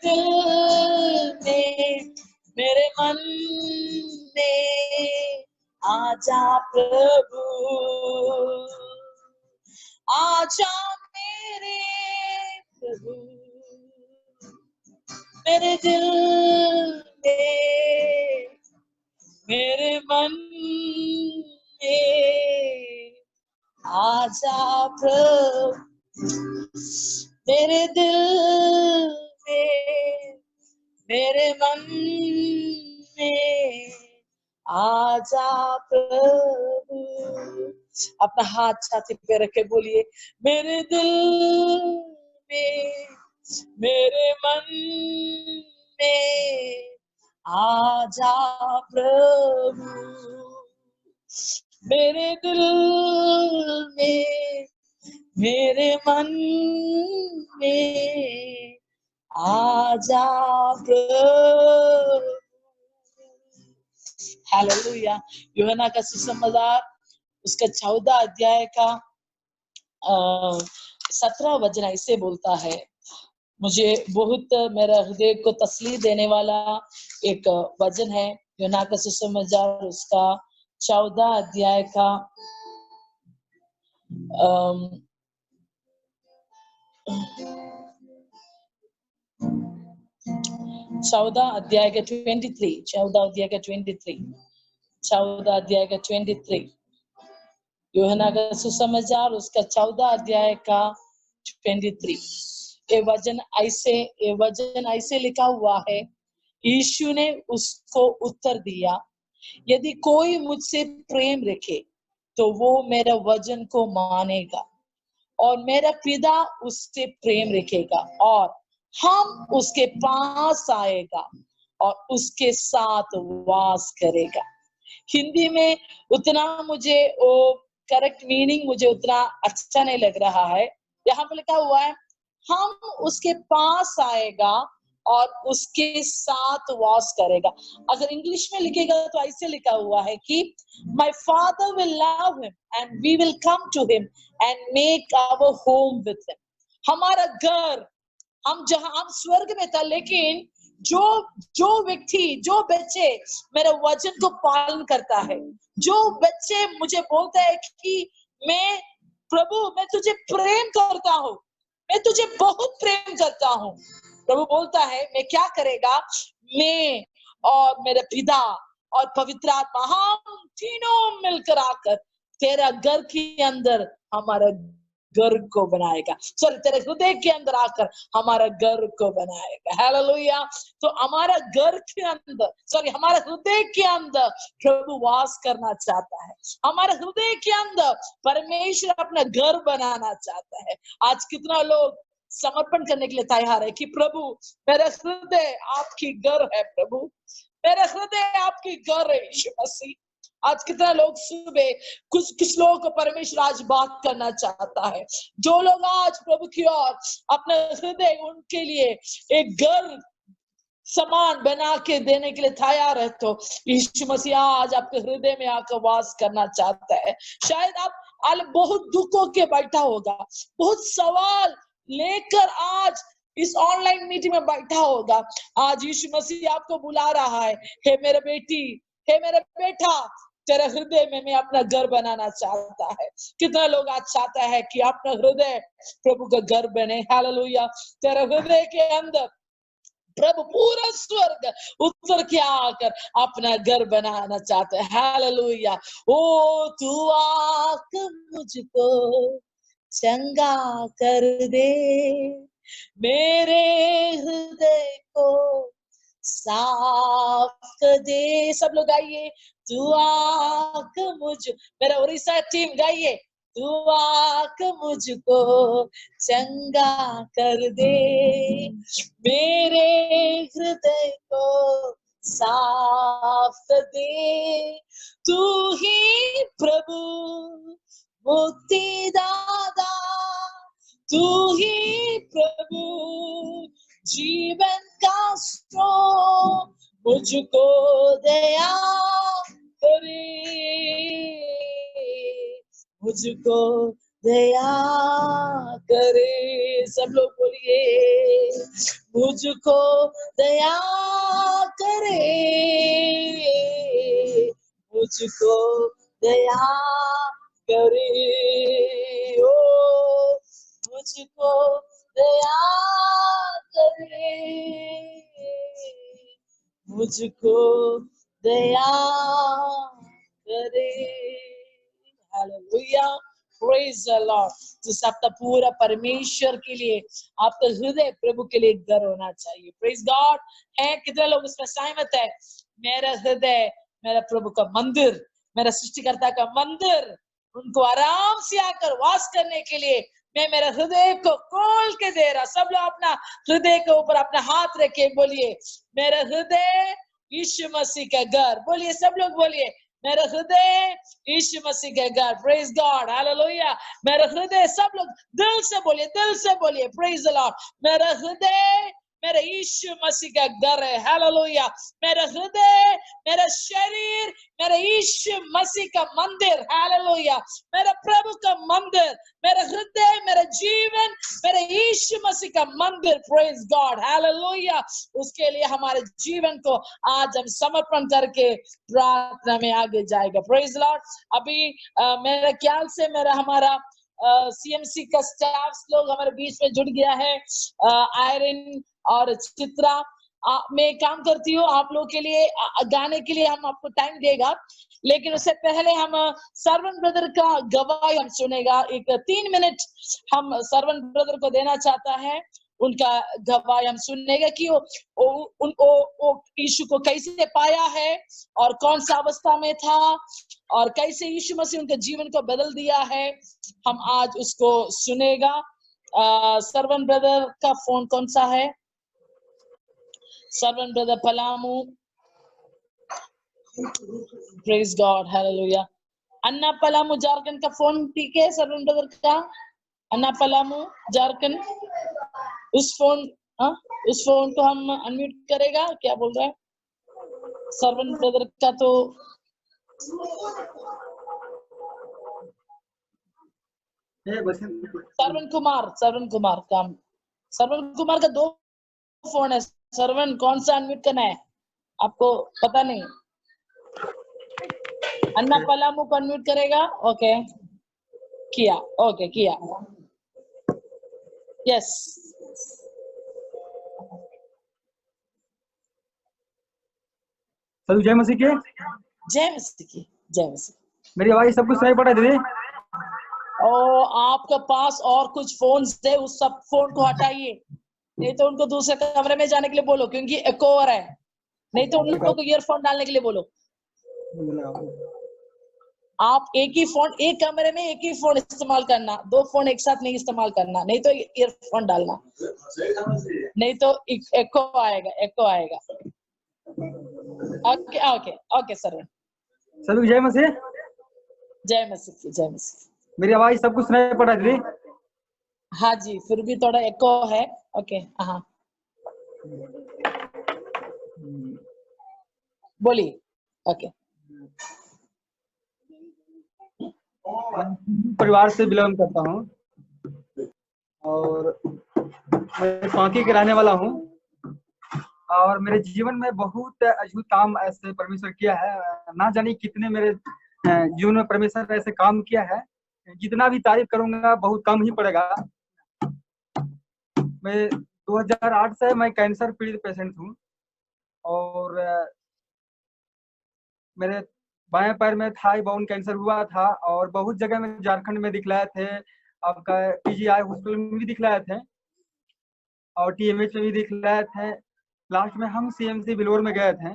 दिल में, मेरे मन में आजा प्रभु, आजा मेरे प्रभु, मेरे दिल में, मेरे मन में आजा प्रभु, मेरे दिल में, मेरे मन में आजा प्रभु। अपना हाथ छाती पे रखे बोलिए, मेरे दिल में, मेरे मन में आजा प्रभु, मेरे दिल में, मेरे मन में आजा प्रभु। हालेलुया। यूहन्ना का सुसमाचार उसका 14 अध्याय का 17 वचन ऐसे बोलता है। मुझे बहुत मेरा हृदय को तसल्ली देने वाला एक वचन है। यूहन्ना का सुसमाचार उसका 14 अध्याय का 14 अध्याय का 23, 14 अध्याय का 23, 14 अध्याय का 23, यूहन्ना का सुसमाचार उसका 14 अध्याय का 23। ये वचन ऐसे लिखा हुआ है। यीशु ने उसको उत्तर दिया, यदि कोई मुझसे प्रेम रखे तो वो मेरा वचन को मानेगा और मेरा पिता उससे प्रेम रखेगा और हम उसके पास आएगा और उसके साथ वास करेगा। हिंदी में उतना मुझे वो करेक्ट मीनिंग मुझे उतना अच्छा नहीं लग रहा है। यहाँ पे लिखा हुआ है, हम उसके पास आएगा और उसके साथ वास करेगा। अगर इंग्लिश में लिखेगा तो ऐसे लिखा हुआ है कि my father will love him and we will come to him and make our home with him। हमारा घर, हम स्वर्ग में था, लेकिन जो व्यक्ति, जो बच्चे मेरे वचन को पालन करता है, जो बच्चे मुझे बोलता है कि मैं प्रभु मैं तुझे प्रेम करता हूँ, मैं तुझे बहुत प्रेम करता हूँ, प्रभु बोलता है मैं क्या करेगा, मैं और मेरे पिता और पवित्र आत्मा हम तीनों मिलकर आकर तेरा घर के अंदर हमारा घर को बनाएगा। सॉरी, तेरे हृदय के अंदर आकर हमारा घर को बनाएगा। हालेलुया। तो हमारा घर के अंदर, सॉरी, हमारे हृदय के अंदर प्रभु वास करना चाहता है। हमारे हृदय के अंदर परमेश्वर अपना घर बनाना चाहता है। आज कितना लोग समर्पण करने के लिए तैयार है कि प्रभु मेरा हृदय आपकी घर है, प्रभु मेरा हृदय आपकी घर है यीशु मसीह। आज कितना लोग सुबह कुछ लोगों को परमेश्वर आज बात करना चाहता है। जो लोग आज प्रभु की ओर अपना हृदय उनके लिए एक घर समान बना के देने के लिए तैयार है, तो यीशु मसीह आज आपके हृदय में आकर वास करना चाहता है। शायद आप बहुत दुखों के बैठा होगा, बहुत सवाल लेकर आज इस ऑनलाइन मीटिंग में बैठा होगा। आज यीशु मसीह आपको बुला रहा है, हे मेरे बेटी, हे मेरे बेटा, तेरे हृदय में मैं अपना घर बनाना चाहता है। कितना लोग आज चाहता है कि अपना हृदय प्रभु का घर बने। हालेलुया। तेरे हृदय के अंदर प्रभु पूरा स्वर्ग उतर के आकर अपना घर बनाना चाहता है। हालेलुया। ओ तू आकर मुझको चंगा कर दे, मेरे हृदय को साफ कर दे। सब लोग गाइए, तू आकर मेरा उड़ीसा टीम गाइए, तू आकर मुझको चंगा कर दे, मेरे हृदय को साफ कर दे। तू ही प्रभु मुक्ति दाता, तू ही प्रभु जीवन का स्रोत, मुझको दया करे, मुझको दया करे। सब लोग बोलिए, मुझको दया करे, मुझको दया करे, ओ मुझको दया करे, मुझको दया करे। Hallelujah, praise the Lord. जिस आपका पूरा परमेश्वर के लिए, आपका हृदय प्रभु के लिए घर होना चाहिए। Praise God. है कितने लोग उसमें सहमत है? मेरा हृदय मेरा प्रभु का मंदिर, मेरा सृष्टिकर्ता का मंदिर, उनको आराम से आकर वास करने के लिए मैं मेरा हृदय को खोल के दे रहा। सब लोग अपना हृदय के ऊपर अपना हाथ रखे, बोलिए मेरा हृदय यीशु मसीह का घर। बोलिए सब लोग, बोलिए मेरा हृदय यीशु मसीह का घर। Praise God, hallelujah. मेरा हृदय, सब लोग दिल से बोलिए, दिल से बोलिए, प्रेज द लॉर्ड। मेरा हृदय मेरा यीशु मसीह का घर है। हालेलुया। मेरा हृदय, मेरा शरीर, मेरा यीशु मसीह का मंदिर। हालेलुया। मेरा प्रभु का मंदिर, मेरा हृदय, मेरा जीवन, मेरा यीशु मसीह का मंदिर। Praise God, hallelujah. उसके लिए हमारे जीवन को आज हम समर्पण करके प्रार्थना में आगे जाएगा। Praise Lord. अभी मेरे ख्याल से हमारा सीएमसी का स्टाफ लोग हमारे बीच में जुड़ गया है। आयरन और चित्रा, मैं काम करती हूँ आप लोग के लिए, गाने के लिए हम आपको टाइम देगा, लेकिन उससे पहले हम सरवन ब्रदर का गवाही हम सुनेगा। एक 3 मिनट हम सरवन ब्रदर को देना चाहता है, उनका गवाही हम सुनेगा कि वो यीशु को कैसे पाया है और कौन सा अवस्था में था और कैसे यीशु मसीह उनके जीवन को बदल दिया है। हम आज उसको सुनेगा। सरवन ब्रदर का फोन कौन सा है? Sarvan brother Palamu. Praise God, hallelujah. Anna Palamu Jharkhand का फोन ठीक है? सरवन ब्रदर का अन्ना पलामू झारखंड, उस फोन को हम अनम्यूट करेगा। क्या बोल रहा है सरवन ब्रदर का? तो सरवन कुमार काम, सरवन कुमार का 2 फोन है। सरवन कौन सा अनम्यूट करना है आपको पता नहीं? अन्ना पलामू को अनम्यूट करेगा। ओके किया, ओके किया, यस। जय मसीह की, जय मसीह की, जय मसीह। मेरी आवाज सब कुछ सुनाई पड़ा दीदी? और आपके पास और कुछ फोन है, उस सब फोन को हटाइए, नहीं तो उनको दूसरे कमरे में जाने के लिए बोलो, क्योंकि एको हो रहा है। नहीं तो उन लोगों को ईयरफोन डालने के लिए बोलो। आप एक ही फोन, एक कमरे में एक ही फोन इस्तेमाल करना, 2 फोन एक साथ नहीं इस्तेमाल करना, नहीं तो ईयरफोन डालना, नहीं तो एको आएगा, एको आएगा। Okay okay okay sir. सभी जय मसीह। जय मसीह की, जय मसीह। मेरी आवाज सब कुछ सुनाई पड़ा दीदी? हाँ जी, फिर भी थोड़ा एको है। ओके, हाँ बोलिए। ओके। परिवार से बिलोंग करता हूँ और मैं पांकी के रहने वाला हूँ, और मेरे जीवन में बहुत अद्भुत काम ऐसे परमेश्वर किया है। ना जाने कितने मेरे जीवन में परमेश्वर ऐसे काम किया है, जितना भी तारीफ करूंगा बहुत कम ही पड़ेगा। मैं 2008 से मैं कैंसर पीड़ित पेशेंट हूँ, और मेरे बाएं पैर में थाई बोन कैंसर हुआ था, और बहुत जगह में झारखंड में दिखलाए थे, आपका पीजीआई हॉस्पिटल में भी दिखलाए थे और टीएमएच में भी दिखलाए थे। लास्ट में हम सीएमसी बिलोर में गए थे,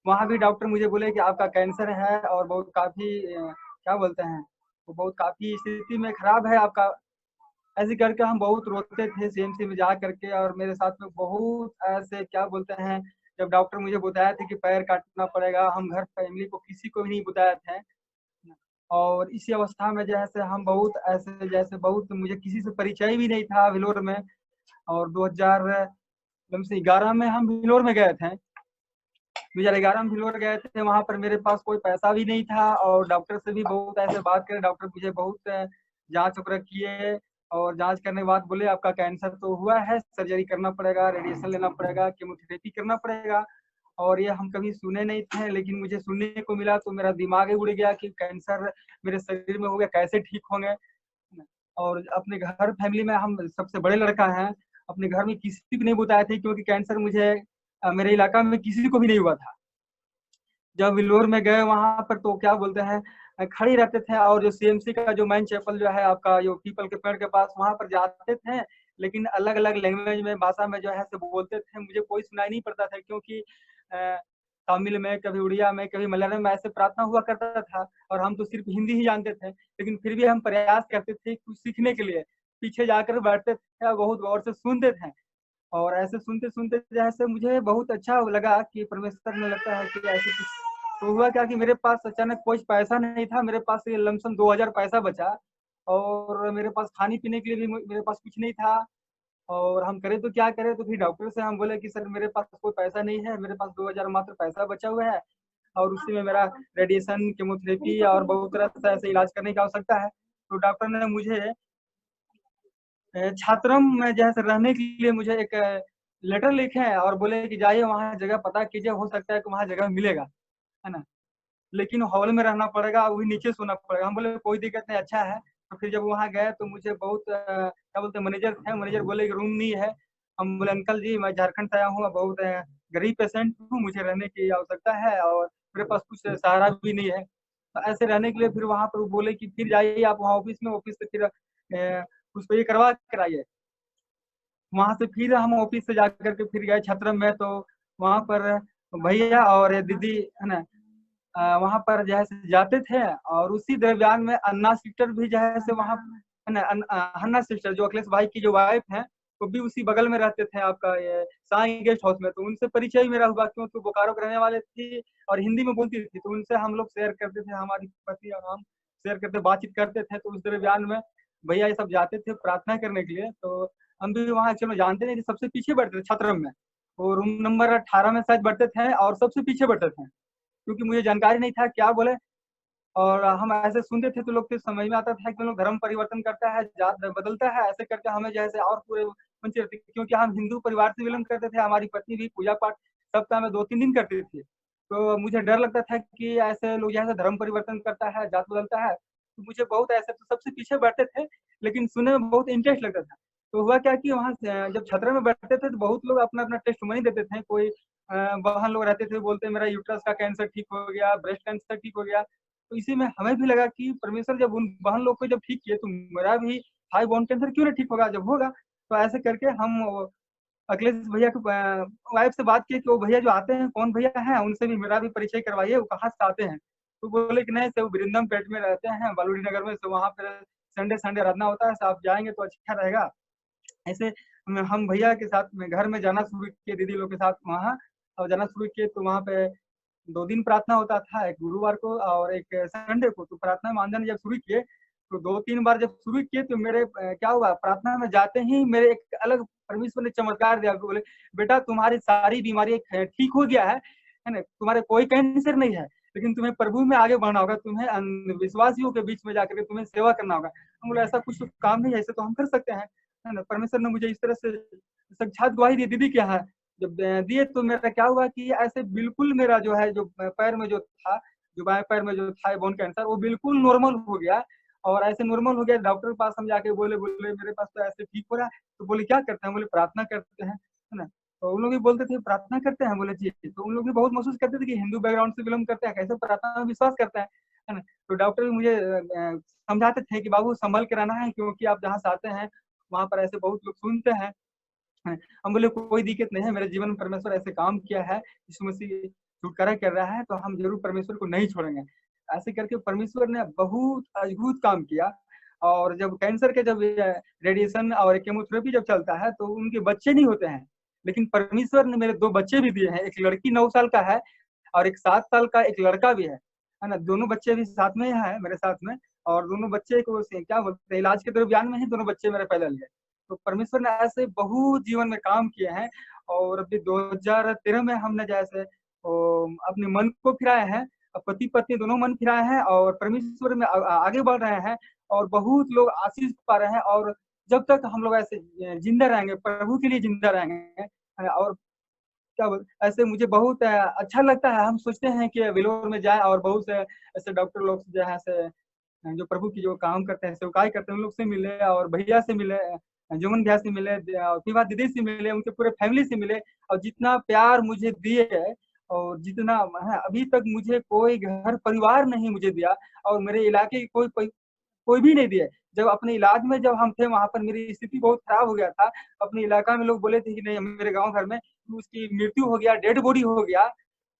वहाँ भी डॉक्टर मुझे बोले कि आपका कैंसर है और बहुत काफी क्या बोलते हैं, वो बहुत काफी स्थिति में खराब है आपका। ऐसे करके हम बहुत रोते थे सीएमसी में जा करके, और मेरे साथ में बहुत ऐसे क्या बोलते हैं, जब डॉक्टर मुझे बताया था कि पैर काटना पड़ेगा, हम घर फैमिली को किसी को भी नहीं बताया था। और इसी अवस्था में जैसे हम बहुत ऐसे जैसे बहुत मुझे किसी से परिचय भी नहीं था बिलोर में। और 2011 में हम बिलोर में गए थे, 2011 में बिलोर गए थे। वहां पर मेरे पास कोई पैसा भी नहीं था, और डॉक्टर से भी बहुत ऐसे बात करे, डॉक्टर मुझे बहुत जांच वगैरह किए और जांच करने के बाद बोले आपका कैंसर तो हुआ है, सर्जरी करना पड़ेगा, रेडिएशन लेना पड़ेगा, केमोथेरेपी करना पड़ेगा। और ये हम कभी सुने नहीं थे, लेकिन मुझे सुनने को मिला तो मेरा दिमाग ही उड़ गया कि कैंसर मेरे शरीर में हो गया, कैसे ठीक होंगे। और अपने घर फैमिली में हम सबसे बड़े लड़का हैं, अपने घर में किसी को नहीं बताए थे, क्योंकि कैंसर मुझे मेरे इलाका में किसी को भी नहीं हुआ था। जब विलोर में गए वहां पर तो क्या बोलते हैं, खड़े रहते थे, और जो सीएमसी का जो मैन चैपल जो है आपका, जो पीपल के पेड़ के पास, वहां पर जाते थे, लेकिन अलग अलग लैंग्वेज में, भाषा में जो है से बोलते थे, मुझे कोई सुनाई नहीं पड़ता था, क्योंकि तमिल में, कभी उड़िया में, कभी मलयालम में ऐसे प्रार्थना हुआ करता था, और हम तो सिर्फ हिंदी ही जानते थे। लेकिन फिर भी हम प्रयास करते थे कुछ सीखने के लिए, पीछे जाकर बैठते थे और बहुत गौर से सुनते थे। और ऐसे सुनते सुनते जैसे मुझे बहुत अच्छा लगा कि परमेश्वर में लगता है कि ऐसे कुछ। तो हुआ क्या कि मेरे पास अचानक कोई पैसा नहीं था, मेरे पास ये लमसम 2000 पैसा बचा, और मेरे पास खाने पीने के लिए भी मेरे पास कुछ नहीं था। और हम करें तो क्या करें, तो फिर डॉक्टर से हम बोले कि सर मेरे पास कोई पैसा नहीं है, मेरे पास 2000 मात्र पैसा बचा हुआ है, और उसी में मेरा रेडिएशन, केमोथेरेपी और बहुत तरह से ऐसे इलाज करने की आवश्यकता है। तो डॉक्टर ने मुझे छात्रम में जैसे रहने के लिए मुझे एक लेटर लिखे हैं, और बोले कि जाइए वहाँ जगह पता कीजिए, हो सकता है कि वहाँ जगह मिलेगा, है ना, लेकिन हॉल में रहना पड़ेगा, वही नीचे सोना पड़ेगा। हम बोले कोई दिक्कत नहीं, अच्छा है। तो फिर जब वहाँ गए तो मुझे बहुत क्या बोलते हैं, मैनेजर थे, मैनेजर बोले कि रूम नहीं है। हम बोले अंकल जी मैं झारखंड से आया हूँ, बहुत गरीब पेशेंट हूँ, मुझे रहने की आवश्यकता है, और मेरे पास कुछ सहारा भी नहीं है। तो ऐसे रहने के लिए फिर वहाँ पर वो बोले कि फिर जाइए आप वहाँ ऑफिस में, ऑफिस से फिर उसको ये करवा कराइए। वहां से फिर हम ऑफिस से जाकर के फिर गए छत्रम में, तो वहां पर भैया और दीदी है ना, वहां पर जो है से जाते थे, और उसी दरमियान में अन्ना सिस्टर भी जो है से वहाँ है ना, अन्ना सिस्टर जो अखिलेश भाई की जो वाइफ है, वो भी उसी बगल में रहते थे आपका ये साई गेस्ट हाउस में। तो उनसे परिचय मेरा हुआ, क्योंकि बोकारो के रहने वाले थी और हिंदी में बोलती थी, तो उनसे हम लोग शेयर करते थे, हमारी पति और हम शेयर करते, बातचीत करते थे। तो उस दरमियान में भैया ये सब जाते थे प्रार्थना करने के लिए, तो हम भी वहाँ चलो जानते नहीं थे, सबसे पीछे बैठते थे छत्रम में, वो रूम नंबर 18 में शायद बैठते थे, और सबसे पीछे बैठते थे, क्योंकि मुझे जानकारी नहीं था क्या बोले। और हम ऐसे सुनते थे तो लोग के समझ में आता था कि लोग धर्म परिवर्तन करता है, जात बदलता है, ऐसे करके हमें जैसे और पूरे वंचित रहते, क्योंकि हम हिंदू परिवार से बिलोंग करते थे, हमारी पत्नी भी पूजा पाठ सप्ताह में 2-3 दिन करती थी। तो मुझे डर लगता था कि ऐसे लोग जैसे धर्म परिवर्तन करता है, जात बदलता है, तो मुझे बहुत ऐसे, तो सबसे पीछे बैठते थे, लेकिन सुनने में बहुत इंटरेस्ट लगता था। तो हुआ क्या कि वहाँ जब छत्र में बैठते थे तो बहुत लोग अपना अपना टेस्ट मनी देते थे। कोई बहन लोग रहते थे, बोलते मेरा यूट्रस का कैंसर ठीक हो गया, ब्रेस्ट कैंसर ठीक हो गया। तो इसी में हमें भी लगा कि परमेश्वर जब उन बहन लोग को जब ठीक किए, तो मेरा भी हाई बोन कैंसर क्यों नहीं ठीक होगा, जब होगा। तो ऐसे करके हम अखिलेश भैया की वाइफ से बात की कि वो भैया जो आते हैं कौन भैया हैं, उनसे भी मेरा भी परिचय करवाइए, वो कहाँ से आते हैं। तो बोले कि नहीं से वो वृंदम पेट में रहते हैं, बालूडी नगर में, तो वहाँ पर संडे संडे रहना होता है, तो आप जाएंगे तो अच्छा रहेगा। ऐसे हम भैया के साथ में घर में जाना शुरू किए, दीदी लोग के साथ वहाँ और जाना शुरू किए। तो वहाँ पे 2 दिन प्रार्थना होता था, एक गुरुवार को और एक संडे को। तो प्रार्थना में आंदन जब शुरू किए, तो 2-3 बार जब शुरू किए, तो मेरे क्या हुआ, प्रार्थना में जाते ही मेरे एक अलग परमेश्वर ने चमत्कार दिया। बोले बेटा तुम्हारी सारी बीमारी ठीक हो गया है ना, तुम्हारे कोई कैंसर नहीं है, लेकिन तुम्हें प्रभु में आगे बढ़ना होगा, तुम्हें विश्वासियों के बीच में जाकर तुम्हें सेवा करना होगा। हम बोले ऐसा कुछ काम नहीं है, ऐसे तो हम कर सकते हैं, है ना। परमेश्वर ने मुझे इस तरह से साक्षात गवाही दी। दीदी क्या है जब दिए, तो मेरा क्या हुआ कि ऐसे बिल्कुल मेरा जो है, जो पैर में जो था, जो बाएं पैर में जो था बोन कैंसर, वो बिल्कुल नॉर्मल हो गया। और ऐसे नॉर्मल हो गया, डॉक्टर के पास हम जाके बोले मेरे पास तो ऐसे ठीक हो रहा है। तो बोले क्या करते हैं, बोले प्रार्थना करते हैं, है ना। तो उन लोग भी बोलते थे प्रार्थना करते हैं, बोले जी। तो उन लोग भी बहुत महसूस करते थे कि हिंदू बैकग्राउंड से बिलोंग करते हैं, कैसे प्रार्थना में विश्वास करते हैं, है ना। तो डॉक्टर भी मुझे समझाते थे कि बाबू संभल के रहना है, क्योंकि आप जहाँ से आते हैं वहां पर ऐसे बहुत लोग सुनते हैं। हम बोले कोई दिक्कत नहीं है, मेरे जीवन में परमेश्वर ऐसे काम किया है, यीशु मसीह छुटकारा कर रहा है, तो हम जरूर परमेश्वर को नहीं छोड़ेंगे। ऐसे करके परमेश्वर ने बहुत अद्भुत काम किया। और जब कैंसर के जब रेडिएशन और केमोथेरेपी जब चलता है, तो उनके बच्चे नहीं होते हैं, लेकिन परमेश्वर ने मेरे 2 बच्चे भी दिए हैं। एक लड़की 9 साल का है, और एक 7 साल का एक लड़का भी है ना। दोनों बच्चे भी साथ में है मेरे साथ में, और दोनों बच्चे को क्या बोलते हैं, इलाज के दरमियान में ही दोनों बच्चे मेरे पहले लिए। तो परमेश्वर ने ऐसे बहुत जीवन में काम किए हैं। और अभी 2013 में हमने जैसे अपने मन को फिराए हैं, पति पत्नी दोनों मन फिराए हैं, और परमेश्वर में आगे बढ़ रहे हैं, और बहुत लोग आशीष पा रहे हैं। और जब तक हम लोग ऐसे जिंदा रहेंगे, प्रभु के लिए जिंदा रहेंगे, और क्या ऐसे मुझे बहुत अच्छा लगता है। हम सोचते हैं कि वेलोर में जाए और बहुत से ऐसे डॉक्टर लोग जो है ऐसे जो प्रभु की जो काम करते हैं, सेवकाई करते हैं, उन लोग से मिले और भैया से मिले, जुम्मन भैया से मिले, उसके बाद दीदी से मिले, उनके पूरे फैमिली से मिले, और जितना प्यार मुझे दिए और जितना अभी तक मुझे कोई घर परिवार नहीं मुझे दिया, और मेरे इलाके की कोई भी नहीं दिया। जब अपने इलाज में जब हम थे वहां पर मेरी स्थिति बहुत खराब हो गया था, अपने इलाका में लोग बोले थे कि नहीं, मेरे गांव घर में उसकी मृत्यु हो गया, डेड बॉडी हो गया,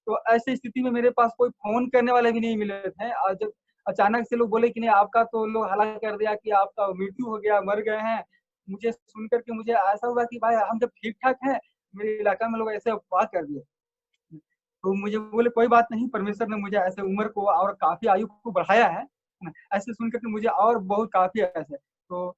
तो ऐसी स्थिति में मेरे पास कोई फोन करने वाले भी नहीं मिले थे। और जब अचानक से लोग बोले कि नहीं, आपका तो लोग हला कर दिया कि आपका मृत्यु हो गया, मर गए हैं, मुझे सुन करके मुझे ऐसा हुआ कि भाई हम जब ठीक ठाक हैं, मेरे इलाका में लोग ऐसे अफवाह कर दिए। तो मुझे बोले कोई बात नहीं, परमेश्वर ने मुझे ऐसे उम्र को और काफी आयु को बढ़ाया है ना। ऐसे सुन करके मुझे और बहुत काफी ऐसे, तो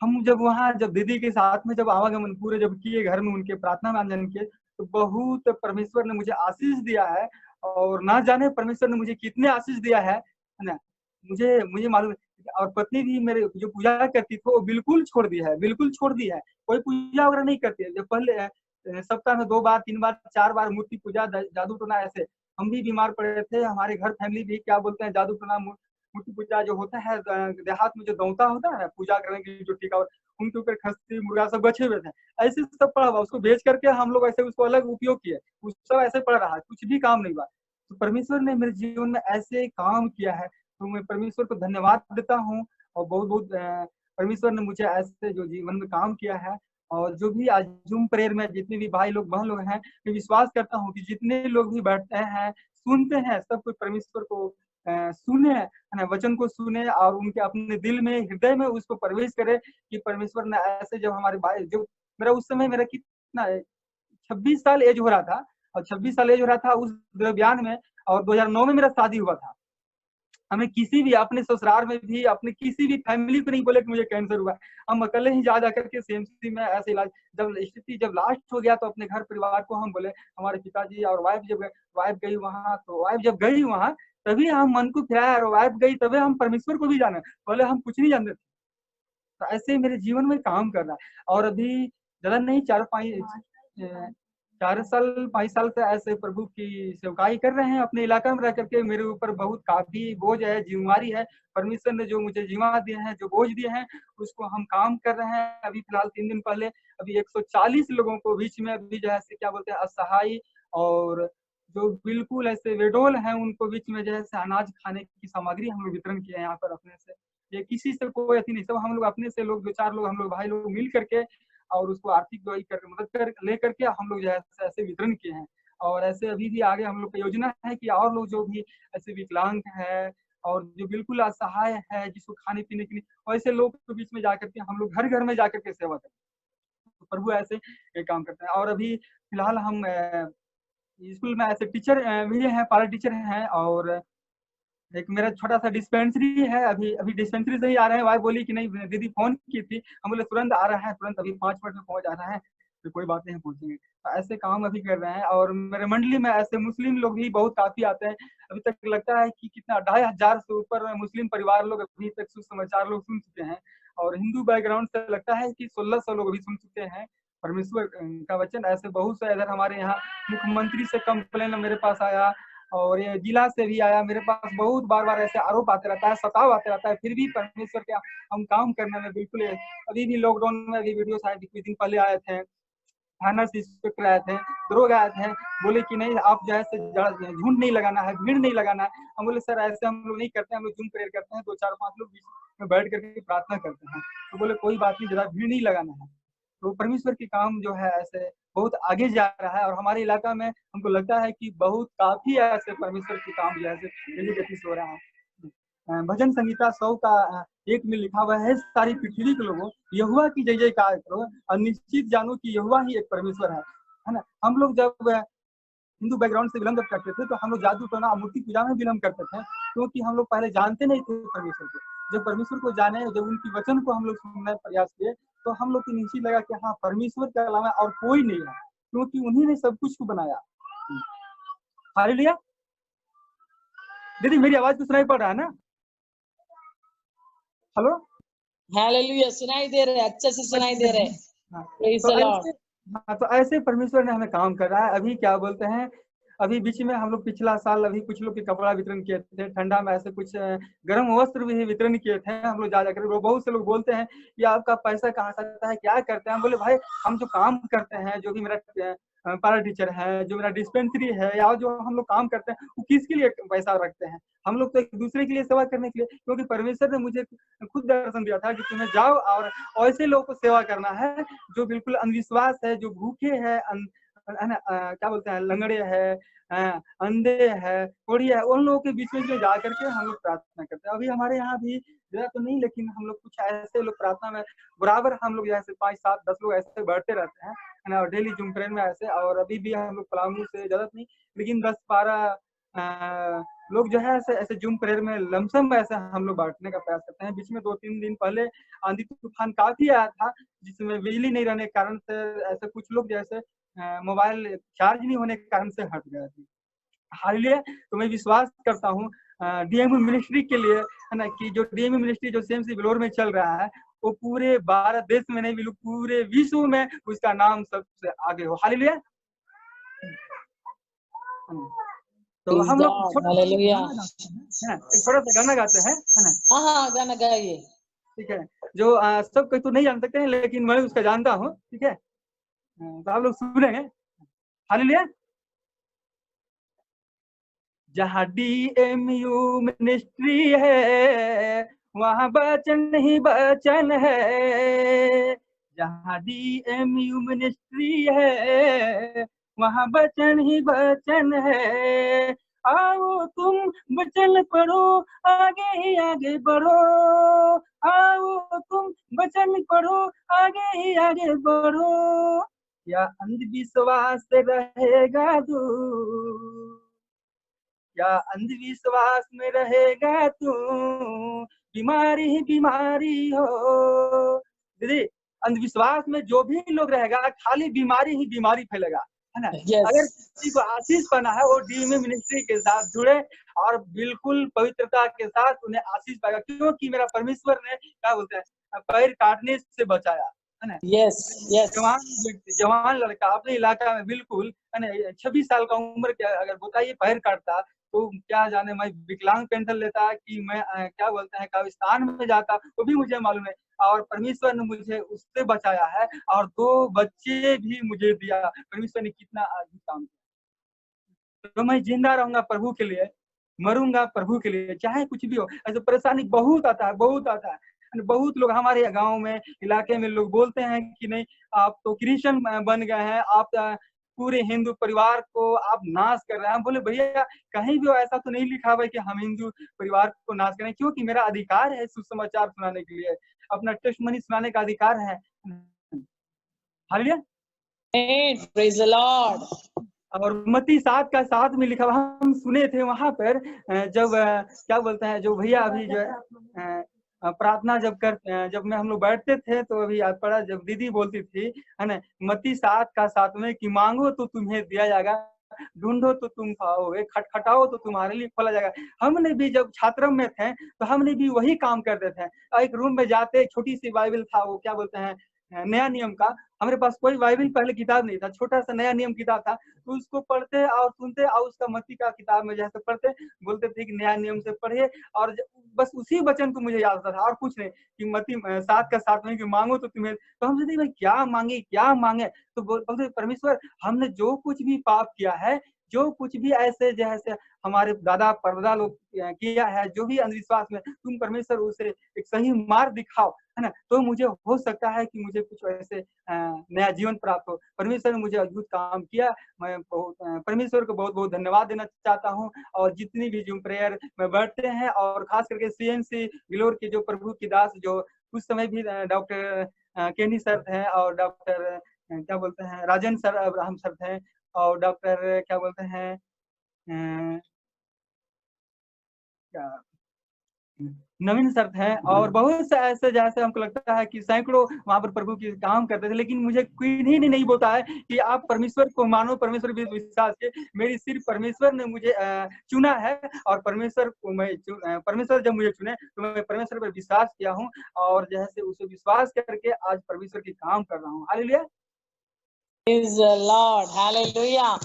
हम जब वहाँ जब दीदी के साथ में जब आवागमन पूरे जब किए घर में, उनके प्रार्थना में आंदन किए, तो बहुत परमेश्वर ने मुझे आशीष दिया है। और ना जाने परमेश्वर ने मुझे कितने आशीष दिया है ना, मुझे मुझे मालूम है। और पत्नी भी मेरे जो पूजा करती थी वो बिल्कुल छोड़ दी है, बिल्कुल छोड़ दी है, कोई पूजा वगैरह नहीं करती है। जब पहले सप्ताह में 2 बार 3 बार 4 बार मूर्ति पूजा, जादू टोना ऐसे, हम भी बीमार पड़े थे, हमारे घर फैमिली भी क्या बोलते हैं, जादू टोना मूर्ति पूजा जो होता है, देहात में जो दौता होता है पूजा करने के लिए जो टीका, उनके ऊपर खस्सी मुर्गा सब बचे हुए थे, ऐसे सब पड़ा हुआ, उसको बेच करके हम लोग ऐसे उसको अलग उपयोग किए, उस सब ऐसे पड़ा रहा, कुछ भी काम नहीं हुआ। तो परमेश्वर ने मेरे जीवन में ऐसे काम किया है, तो मैं परमेश्वर को धन्यवाद देता हूँ। और बहुत बहुत परमेश्वर ने मुझे ऐसे जो जीवन में काम किया है। और जो भी आज जूम प्रेयर में जितने भी भाई लोग बहन लोग हैं, मैं विश्वास करता हूँ कि जितने लोग भी बैठते हैं सुनते हैं, सब कोई परमेश्वर को सुने, है ना, वचन को सुने और उनके अपने दिल में हृदय में उसको प्रवेश करे कि परमेश्वर ने ऐसे, जब हमारे भाई जो मेरा उस समय मेरा कितना 26 साल एज हो रहा था, और 26 साल एज हो रहा था उस दरमियान में, और 2009 में मेरा शादी हुआ था। हमें किसी भी अपने ससुराल में भी अपने किसी भी फैमिली को नहीं बोले कि मुझे कैंसर हुआ। हम अकेले ही जा करके सीएमसी में ऐसे इलाज, जब स्थिति जब लास्ट हो गया तो अपने घर परिवार को हम बोले, हमारे पिताजी और वाइफ गई वहां, तो वाइफ जब गई वहां तभी हम मन को फिराया, और वाइफ गई तभी हम परमेश्वर को भी जाने, पहले हम कुछ नहीं जानते थे। तो ऐसे मेरे जीवन में काम कर रहा है। और अभी ज्यादा नहीं, 4 साल 5 साल से ऐसे प्रभु की सेवकाई कर रहे हैं अपने इलाका में रह करके। मेरे ऊपर बहुत काफी बोझ है, जिम्मेवारी है। परमेश्वर ने जो मुझे जिम्मा दिए हैं, जो बोझ दिए हैं, उसको हम काम कर रहे हैं। अभी फिलहाल 3 दिन पहले अभी 140 लोगों को बीच में अभी जो है क्या बोलते हैं, असहाय और जो बिल्कुल ऐसे वेडोल हैं, उनको बीच में जैसे अनाज खाने की सामग्री हम लोग वितरण किए यहाँ पर अपने से। ये किसी से कोई अति नहीं, सब हम लोग अपने से लोग 2-4 लोग हम लोग भाई लोग मिल करके और उसको आर्थिक दवाई करके मदद कर लेकर के हम लोग जो है ऐसे वितरण किए हैं। और ऐसे अभी भी आगे हम लोग का योजना है कि और लोग जो भी ऐसे विकलांग है और जो बिल्कुल असहाय है, जिसको खाने पीने के लिए, वैसे लोग के बीच में जाकर के हम लोग घर घर में जाकर के सेवा करते हैं। तो प्रभु ऐसे ये काम करते हैं। और अभी फिलहाल हम स्कूल में ऐसे टीचर भी हैं, पारा टीचर हैं। और एक मेरा छोटा सा डिस्पेंसरी है, अभी अभी डिस्पेंसरी से ही आ रहे हैं। वाइफ बोली कि नहीं, दीदी फोन की थी, हम बोले तुरंत आ रहा है, तुरंत अभी 5 मिनट में पहुंच आ रहा है, तो कोई बात नहीं, पहुंचेंगे। तो ऐसे काम अभी कर रहे हैं। और मेरे मंडली में ऐसे मुस्लिम लोग भी बहुत काफी आते हैं। अभी तक लगता है कि कितना 2,500 से ऊपर मुस्लिम परिवार लोग अभी तक सुसमाचार लोग सुन चुके हैं। और हिंदू बैकग्राउंड से लगता है कि 1600 लोग अभी सुन चुके हैं परमेश्वर का वचन। ऐसे बहुत से इधर हमारे यहाँ मुख्यमंत्री से कंप्लेन मेरे पास आया, और ये जिला से भी आया मेरे पास। बहुत बार बार ऐसे आरोप आते रहता है, सताव आते रहता है, फिर भी परमेश्वर के हम काम करने में बिल्कुल अभी भी लॉकडाउन में अभी वीडियो शायद कुछ दिन पहले आए थे, थाना से इंस्पेक्टर आए थे, दरोग आए थे, बोले कि नहीं आप जो है झुंड नहीं लगाना है, भीड़ नहीं लगाना है। हम बोले सर ऐसे हम लोग नहीं करते, हम लोग जूम प्रेयर करते हैं, 2-4-5 लोग बीच में बैठ करके प्रार्थना करते हैं। तो बोले कोई बात नहीं, ज्यादा भीड़ नहीं लगाना है। तो परमेश्वर के काम जो है ऐसे बहुत आगे जा रहा है। और हमारे इलाका में हमको लगता है कि बहुत काफी ऐसे परमेश्वर के काम जो है तेजी गति से हो रहा है। भजन संहिता 100 का 1 में लिखा हुआ है, सारी पृथ्वी के लोगों यहोवा की जय जयकार करो और निश्चित जानो कि यहोवा ही एक परमेश्वर है ना। हम लोग जब हिंदू बैकग्राउंड से बिलोंग करते थे, तो हम लोग जादू टोना मूर्ति पूजा में बिलोंग करते थे, क्योंकि हम लोग पहले जानते नहीं थे परमेश्वर को। जब परमेश्वर को जाने, जब उनकी वचन को हम लोग सुनने का प्रयास किए, तो हम लोग को निश्चित लगा कि हाँ, परमेश्वर के अलावा और कोई नहीं है, क्योंकि उन्हीं ने सब कुछ को बनाया। हालेलुया। दीदी मेरी आवाज तो सुनाई पड़ रहा है ना? हेलो। हालेलुया, सुनाई दे रहे, अच्छे से सुनाई दे रहे। हाँ, प्रेज तो द लॉर्ड। तो ऐसे परमेश्वर ने हमें काम कर रहा है। अभी क्या बोलते हैं, अभी बीच में हम लोग पिछला साल अभी कुछ लोग के कपड़ा वितरण किए थे, ठंडा में ऐसे कुछ गर्म वस्त्र भी वितरण किए थे हम लोग जा जाकर। वो बहुत से लोग बोलते हैं कि आपका पैसा कहाँ से आता है, क्या करते हैं। हम बोले भाई हम जो काम करते हैं, जो भी मेरा पैरा टीचर है, जो मेरा डिस्पेंसरी है, या जो हम लोग काम करते हैं, वो किसके लिए पैसा रखते हैं? हम लोग तो एक दूसरे के लिए सेवा करने के लिए, क्योंकि परमेश्वर ने मुझे खुद दर्शन दिया था कि तुम्हें जाओ और ऐसे लोगों को सेवा करना है जो बिल्कुल अंधविश्वास है, जो भूखे है है ना, क्या बोलते हैं, लंगड़े है, अंधे है, कोढ़ी है, उन लोगों के बीच में जो जा करके हम लोग प्रार्थना करते हैं। अभी हमारे यहाँ भी ज्यादा तो नहीं, लेकिन हम लोग कुछ ऐसे लोग प्रार्थना में बराबर हम लोग जैसे 5, 7, 10 लोग ऐसे बैठते रहते हैं, है ना, और डेली जूम प्रेयर में ऐसे। और अभी भी हम लोग पलामू से ज्यादा नहीं, लेकिन 10-12 लोग जो है ऐसे ऐसे जूम प्रेयर में लमसम ऐसे हम लोग बांटने का प्रयास करते हैं। बीच में 2-3 दिन पहले आंधी तूफान काफी आया था, जिसमें बिजली नहीं रहने के कारण से ऐसे कुछ लोग जैसे मोबाइल चार्ज नहीं होने के कारण से हट गए थे। हालेलुया। तो मैं विश्वास करता हूँ डीएमयू मिनिस्ट्री के लिए, है ना, कि जो डीएमयू मिनिस्ट्री जो सीएमसी बिलोर में चल रहा है, वो पूरे भारत देश में नहीं मिलू, पूरे विश्व में उसका नाम सबसे आगे हो। हालेलुया। तो प्रेज हम लोग गॉड, छोटा सा हालेलुया। गाना गाते हैं, है ना, एक छोटा सा गाना गाते हैं, है ना, हाँ हाँ, गाना गाइए। ठीक है, जो सब कोई तो नहीं जान सकते हैं, लेकिन मैं उसका जानता हूँ, ठीक है। तो आप लोग सुनेंगे। हालेलुया। जहाँ डीएमयू मिनिस्ट्री है, वहाँ वचन ही वचन है। जहाँ डीएमयू मिनिस्ट्री है, वहाँ वचन ही वचन है। आओ तुम वचन पढ़ो, आगे ही आगे बढ़ो। आओ तुम वचन पढ़ो, आगे ही आगे बढ़ो। या अंधविश्वास से रहेगा दूर, क्या अंधविश्वास में रहेगा तू, बीमारी ही बीमारी हो। दीदी, अंधविश्वास में जो भी लोग रहेगा, खाली बीमारी ही बीमारी फैलेगा, है ना। यस, अगर किसी को आशीष पाना है, वो डीएमयू मिनिस्ट्री के साथ जुड़े और बिल्कुल पवित्रता के साथ उन्हें आशीष पाएगा, क्योंकि मेरा परमेश्वर ने क्या बोलते हैं, पैर काटने से बचाया, है ना। Yes, yes. जवान व्यक्ति, जवान लड़का अपने इलाका में बिल्कुल, है ना, 26 साल का उम्र के अगर बताइए पैर काटता, तो क्या जाने मैं विकलांग पेंशन लेता कि मैं क्या बोलते हैं, कब्रिस्तान में जाता, वो भी मुझे मालूम है। और परमेश्वर ने मुझे उससे बचाया है, और 2 बच्चे भी मुझे दिया। परमेश्वर ने कितना अद्भुत काम किया। तो मैं जिंदा रहूंगा प्रभु के लिए, मरूंगा प्रभु के लिए, चाहे कुछ भी हो। ऐसे परेशानी बहुत आता है, बहुत आता है। बहुत लोग हमारे गांव में, इलाके में लोग बोलते हैं कि नहीं, आप तो क्रिश्चियन बन गए हैं, आप पूरे हिंदू परिवार को आप नाश कर रहे हैं। हम बोले भैया, कहीं भी ऐसा तो नहीं लिखा हुआ है कि हम हिंदू परिवार को नाश करें, क्योंकि मेरा अधिकार है सुसमाचार सुनाने के लिए, अपना टेस्टमनी सुनाने का अधिकार है। हालेलुया। Praise the Lord. और मत्ती 7:7 में लिखा हुआ, हम सुने थे वहां पर जब क्या बोलते हैं, जो भैया अभी जो है प्रार्थना जब में हम लोग बैठते थे, तो अभी याद पड़ा जब दीदी बोलती थी, है ना, मत्ती 7:7 में, कि मांगो तो तुम्हें दिया जाएगा, ढूंढो तो तुम पाओगे, खटखटाओ तो तुम्हारे लिए खोला जाएगा। हमने भी जब छात्र में थे, तो हमने भी वही काम करते थे। एक रूम में जाते, छोटी सी बाइबल था, वो क्या बोलते हैं, नया नियम का। हमारे पास कोई बाइबल पहले किताब नहीं था, छोटा सा नया नियम किताब था, तो उसको पढ़ते और सुनते, और उसका मत्ती का किताब में जैसे पढ़ते, बोलते थे कि नया नियम से पढ़िए, और बस उसी वचन को मुझे याद था और कुछ नहीं, कि मत्ती 7:7 में, कि मांगो तो तुम्हें। तो हम सोचते भाई क्या मांगे, क्या मांगे। तो बोलते परमेश्वर, हमने जो कुछ भी पाप किया है, जो कुछ भी ऐसे जैसे हमारे दादा परदादा लोग किया है, जो भी अंधविश्वास में, तुम परमेश्वर उसे एक सही मार्ग दिखाओ, है ना, तो मुझे हो सकता है कि मुझे कुछ ऐसे नया जीवन प्राप्त हो। परमेश्वर ने मुझे अद्भुत काम किया। मैं परमेश्वर को बहुत बहुत धन्यवाद देना चाहता हूँ। और जितनी भी जूम प्रेयर में बैठते हैं, और खास करके सीएमसी बिलोर के जो प्रभु की दास, जो उस समय भी डॉक्टर केनी सर थे, और डॉक्टर क्या बोलते हैं, राजन सर, अब्राहम सर थे, और डॉक्टर क्या बोलते हैं, क्या नवीन शर्त है। और बहुत से ऐसे जैसे हमको लगता है कि सैकड़ों वहां पर प्रभु की काम करते थे, लेकिन मुझे किन्हीं ने नहीं बोला है कि आप परमेश्वर को मानो, परमेश्वर पे विश्वास के। मेरी सिर्फ परमेश्वर ने मुझे चुना है, और परमेश्वर को मैं परमेश्वर जब मुझे चुने तो मैं परमेश्वर पर विश्वास किया हूँ, और जैसे उसे विश्वास करके आज परमेश्वर की काम कर रहा हूँ। Hallelujah. Praise the Lord. Hallelujah.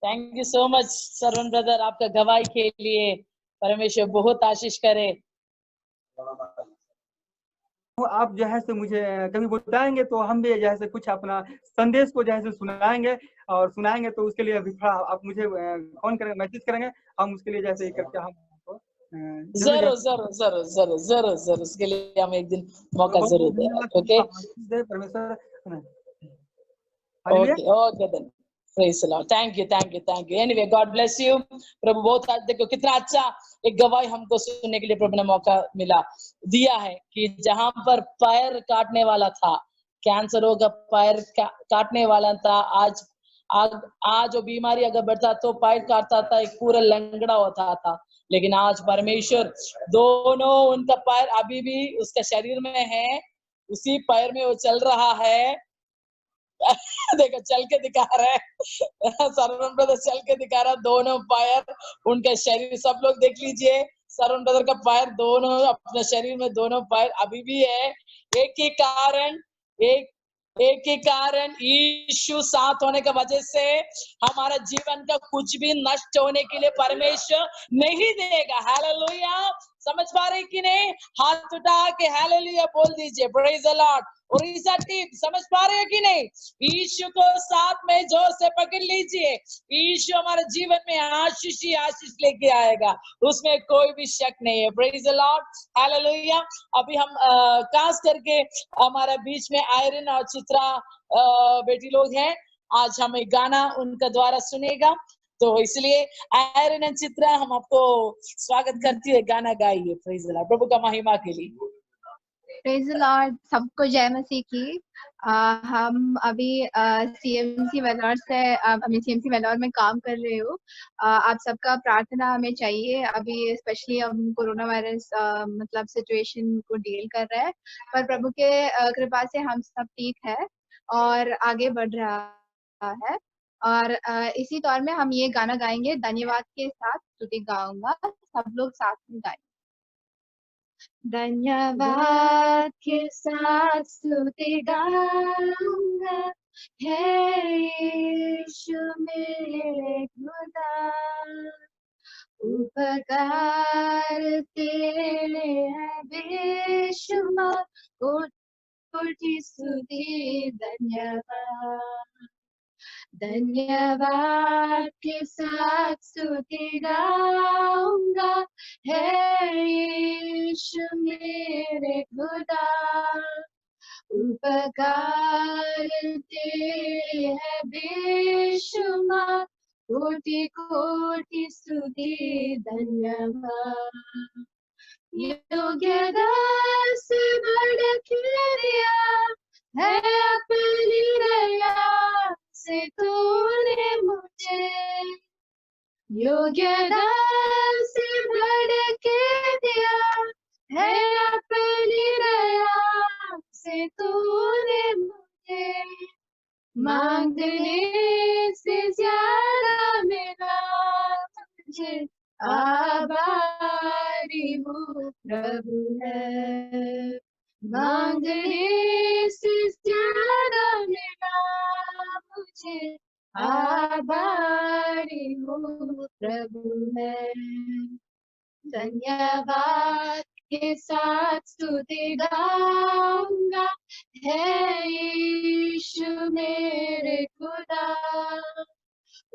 Thank you so much, Saravan brother, आपका गवाही के लिए। परमेश्वर बहुत आशीष करे। तो आप जो है से मुझे कभी बताएंगे तो हम भी जैसे कुछ अपना संदेश को जैसे सुनाएंगे, और सुनाएंगे तो उसके लिए अभी थोड़ा आप मुझे फोन करेंगे, मैसेज करेंगे, हम उसके लिए जैसे करके हम आपको जरूर जरूर जैसे। जरूर जरूर जरूर जरूर जरूर उसके लिए हम एक दिन तो मौका बहुत जरूर बहुत देगा। धन्यवाद, ओके दे परमेश्वर। Hallelujah. Okay okay then. Praise the Lord. Thank you thank you thank you. Anyway God bless you. प्रभु बहुत आज देखो कितना अच्छा एक गवाही हमको सुनने के लिए प्रभु ने मौका मिला दिया है कि जहां पर पैर काटने वाला था, कैंसर होगा, पैर काटने वाला था, आज वो बीमारी अगर बढ़ता तो पैर काटता था, एक पूरा लंगड़ा होता था, लेकिन आज परमेश्वर दोनों उनका पैर अभी भी उसका शरीर में है, उसी पैर में वो चल रहा है। देखो चल के दिखा रहा है। सरवण ब्रदर चल के दिखा रहा है, दोनों पैर उनके शरीर, सब लोग देख लीजिए सरवण ब्रदर का पैर, दोनों अपने शरीर में दोनों पैर अभी भी है। एक ही कारण, एक एक ही कारण, यीशु साथ होने की वजह से हमारा जीवन का कुछ भी नष्ट होने के लिए परमेश्वर नहीं देगा। हालेलुया। समझ पा रहे कि नहीं? हाथ उठा के हालेलुया बोल दीजिए, प्रेज द लॉर्ड। और ईसा टीम समझ पा रहे हो कि नहीं? यीशु को साथ में जोर से पकड़ लीजिए। यीशु हमारे जीवन में आशीष ही आशीष लेके आएगा, उसमें कोई भी शक नहीं है। Praise the Lord. हालेलुया। अभी हम खास करके हमारे बीच में आयरन और चित्रा बेटी लोग हैं, आज हम एक गाना उनका द्वारा सुनेगा, तो इसलिए आयरन एंड चित्रा हम आपको स्वागत करती है, गाना गाइए। प्रेज द लॉर्ड, प्रभु का महिमा के लिए। Praise the Lord. सबको जय मसीह की। हम अभी सीएमसी वेलोर से मैं सीएमसी वेलोर में काम कर रही हूँ। आप सबका प्रार्थना हमें चाहिए। अभी स्पेशली हम कोरोना वायरस मतलब सिचुएशन को डील कर रहे हैं, पर प्रभु के कृपा से हम सब ठीक है और आगे बढ़ रहा है। और इसी दौर में हम ये गाना गाएंगे, धन्यवाद के साथ स्तुति गाऊंगा। सब लोग साथ में गाएंगे। धन्यवाद के साथ स्तुति गाऊंगा, हे यीशु मेरे खुदा, उपकार तेरे है बेशुमार, कोटि स्तुति धन्यवाद। धन्यवाद के साथ स्तुति गाऊंगा, हे यीशु मेरे खुदा, उपकार तेरे है बेशुमार, कोटि कोटि स्तुति धन्यवाद। योग्यता से बढ़ के दिया है अपनी दया से तूने मुझे, योग्यता से बढ़ के दिया है अपनी दया से तूने मुझे, मांगने से ज्यादा मिला तुझे, आभारी हूँ प्रभु है। मांगने से ज्यादा मिला मुझे, आभारी हूँ प्रभु है। धन्यवाद के साथ स्तुति गाऊंगा, हे यीशु मेरे खुदा,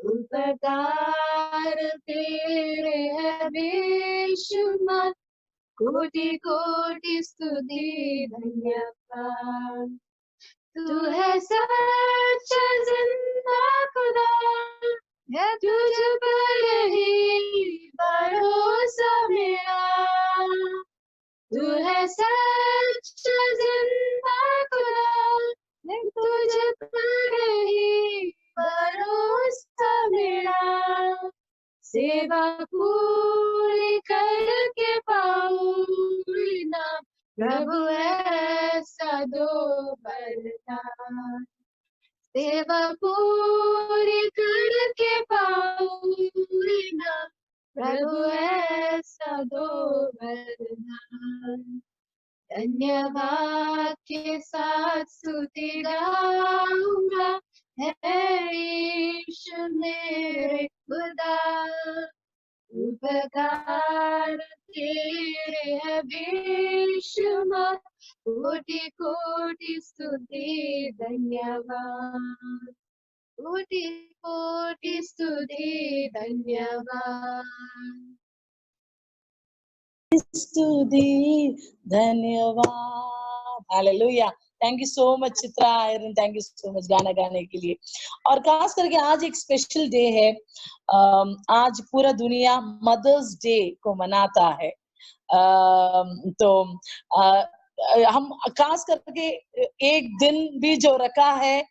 उपकार तेरे है बेशुमार, कोटि कोटि स्तुति धन्यवाद। तू है सच्चा जिंदा खुदा, है तुझ पर ही भरोसा मेरा, तू है सच्चा जिंदा खुदा, है तुझ पर ही भरोसा मेरा, सेवा पूरी करके पाऊं प्रभु ऐसा दो वरदान, सेवा पूरी करके पाऊंगी ना, प्रभु ऐसा दो वरदान। धन्यवाद के साथ स्तुति गाऊंगा, है यीशु मेरे खुदा, उपकार तेरे है बेशुमार, कोटि कोटि स्तुति धन्यवाद, कोटि कोटि स्तुति धन्यवाद। स्तुति धन्यवाद। Hallelujah. Thank you so much Chitra iron, thank you so much गाना गाने के लिए। और खास करके आज एक स्पेशल डे है, आज पूरा दुनिया मदर्स डे को मनाता है। तो हम खास करके एक दिन भी जो रखा है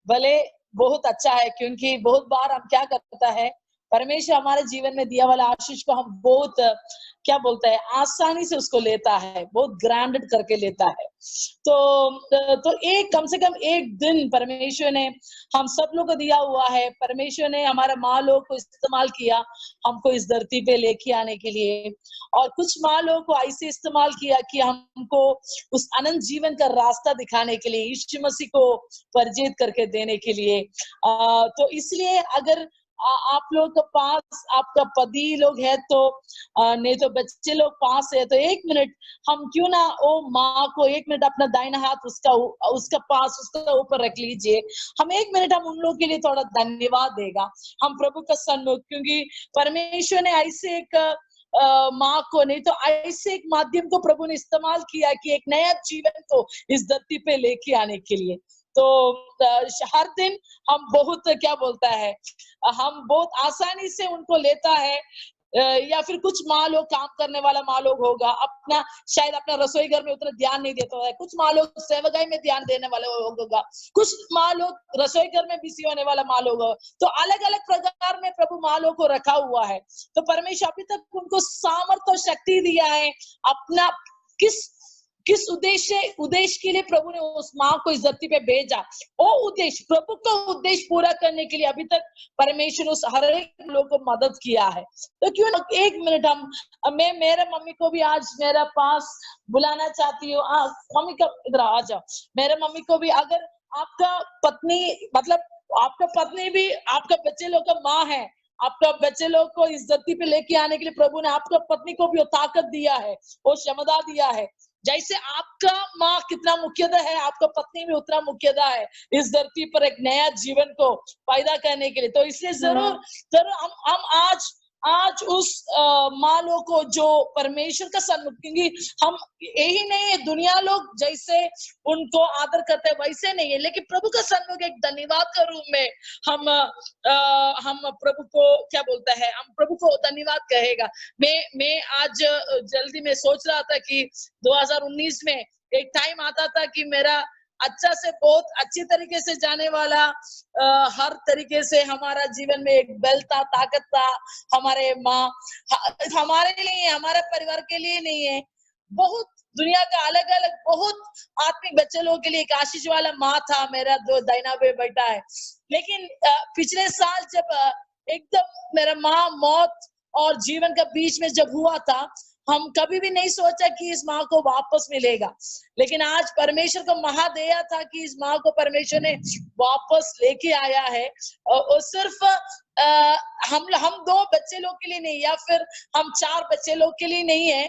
भले बहुत अच्छा है, क्योंकि बहुत बार हम क्या करता है, परमेश्वर हमारे जीवन में दिया वाला आशीष को हम बहुत क्या बोलते हैं आसानी से उसको लेता है, बहुत ग्रांडेड करके लेता है। तो एक कम से कम एक दिन परमेश्वर ने हम सब लोग को दिया हुआ है। परमेश्वर ने हमारे माँ लोग को इस्तेमाल किया हमको इस धरती पे लेके आने के लिए, और कुछ माँ लोग को ऐसे इस्तेमाल किया कि हमको उस अनंत जीवन का रास्ता दिखाने के लिए, यीशु मसीह को परिचित करके देने के लिए। तो इसलिए अगर आप लोग के पास आपका पति लोग है तो नहीं तो बच्चे लोग पास है, तो एक मिनट हम क्यों ना ओ माँ को एक मिनट अपना दाहिना हाथ उसका पास उसका ऊपर रख लीजिए। हम एक मिनट हम उन लोगों के लिए थोड़ा धन्यवाद देगा हम प्रभु का सन्मुख, क्योंकि परमेश्वर ने ऐसे एक माँ को नहीं तो ऐसे एक माध्यम को प्रभु ने इस्तेमाल किया कि एक नया जीवन को इस धरती पे लेके आने के लिए। तो हर दिन हम बहुत क्या बोलता है, हम बहुत आसानी से उनको लेता है, या फिर कुछ माँ लोग काम करने वाला माँ लोग होगा अपना शायद अपना रसोई घर में उतना ध्यान नहीं देता है, कुछ माँ लोग सेवकाई में ध्यान देने वाले होगा, कुछ माँ लोग रसोई घर में बिजी होने वाला माँ लोग, तो अलग अलग प्रकार में प्रभु माँ लोग को रखा हुआ है। तो परमेश्वर अभी तक उनको सामर्थ्य और शक्ति दिया है, अपना किस उद्देश्य के लिए प्रभु ने उस माँ को इस धरती पे भेजा, वो उद्देश्य प्रभु का उद्देश्य पूरा करने के लिए अभी तक परमेश्वर उस हर एक लोग को मदद किया है। तो क्यों ना एक मिनट मैं मेरे मम्मी को भी आज मेरे पास बुलाना चाहती हूँ। मम्मी का इधर आ जाओ। मेरे मम्मी को भी, अगर आपका पत्नी मतलब आपका पत्नी भी आपका बच्चे लोग का माँ है, आपका बच्चे लोग को इस धरती पे लेके आने के लिए प्रभु ने आपका पत्नी को भी वो ताकत दिया है, वो क्षमता दिया है। जैसे आपका माँ कितना मुख्यदा है, आपका पत्नी भी उतना मुख्यदा है इस धरती पर एक नया जीवन को पैदा करने के लिए। तो इसलिए जरूर हम आज उस माँ लोग को जो परमेश्वर का सन्मुख, क्योंकि हम यही नहीं है दुनिया लोग जैसे उनको आदर करते हैं वैसे नहीं है, लेकिन प्रभु का सन्मुख एक धन्यवाद का रूप में हम प्रभु को क्या बोलते हैं, हम प्रभु को धन्यवाद कहेगा। मैं आज जल्दी में सोच रहा था कि 2019 में एक टाइम आता था कि मेरा अच्छा से बहुत अच्छी तरीके से जाने वाला हर तरीके से हमारा जीवन में एक बल था, ताकत था। हमारे माँ हमारे लिए, हमारे परिवार के लिए नहीं है, बहुत दुनिया का अलग अलग बहुत आत्मिक बच्चे लोगों के लिए एक आशीष वाला माँ था। मेरा दो दाहिना पे बैठा है, लेकिन पिछले साल जब एकदम मेरा माँ मौत और जीवन का बीच में जब हुआ था, हम कभी भी नहीं सोचा कि इस माँ को वापस मिलेगा, लेकिन आज परमेश्वर को महादया था कि इस माँ को परमेश्वर ने वापस लेके आया है। और सिर्फ हम दो बच्चे लोग के लिए नहीं, या फिर हम 4 बच्चे लोग के लिए नहीं है,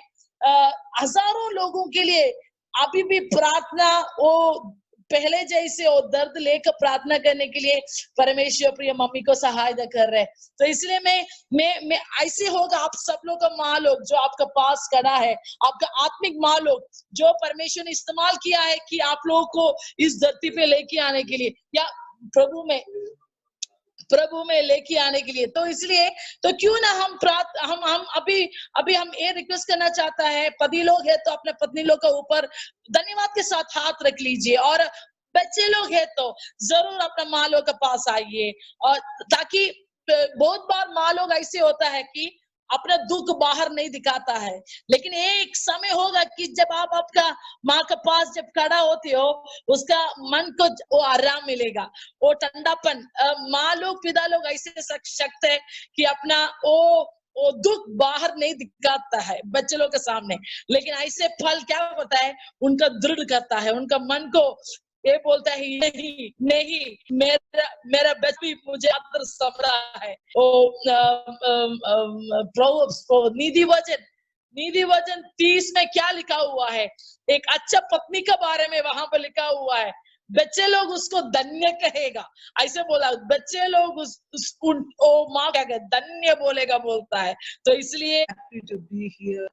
हजारों लोगों के लिए अभी भी प्रार्थना वो पहले जैसे वो दर्द लेकर प्रार्थना करने के लिए परमेश्वर प्रिय मम्मी को सहायता कर रहे हैं। तो इसलिए मैं ऐसे होगा आप सब लोग का माँ लोग जो आपका पास खड़ा है, आपका आत्मिक माँ लोग जो परमेश्वर ने इस्तेमाल किया है कि आप लोगों को इस धरती पे लेके आने के लिए या प्रभु में लेके आने के लिए। तो इसलिए तो क्यों ना हम अभी हम ये रिक्वेस्ट करना चाहता है, पति लोग है तो अपने पत्नी लोग के ऊपर धन्यवाद के साथ हाथ रख लीजिए, और बच्चे लोग है तो जरूर अपना माँ लोग के पास आइए। और ताकि बहुत बार माँ लोग ऐसे होता है कि अपना दुख बाहर नहीं दिखाता है, लेकिन एक समय होगा कि जब आप आपका माँ के पास जब खड़ा होते हो, उसका मन को वो आराम मिलेगा, वो ठंडापन। माँ लोग पिता लोग ऐसे सख्त है कि अपना वो दुख बाहर नहीं दिखाता है बच्चे लोग के सामने, लेकिन ऐसे फल क्या होता है, उनका दृढ़ करता है, उनका मन को ये बोलता है नहीं नहीं, मेरा बच्चा भी मुझे अंदर समझ रहा है। नीति वचन 30 में क्या लिखा हुआ है, एक अच्छा पत्नी के बारे में वहां पर लिखा हुआ है, बच्चे लोग उसको धन्य कहेगा, ऐसे बोला, बच्चे लोग माँ क्या कहते धन्य बोलेगा बोलता है। तो इसलिए happy to be here,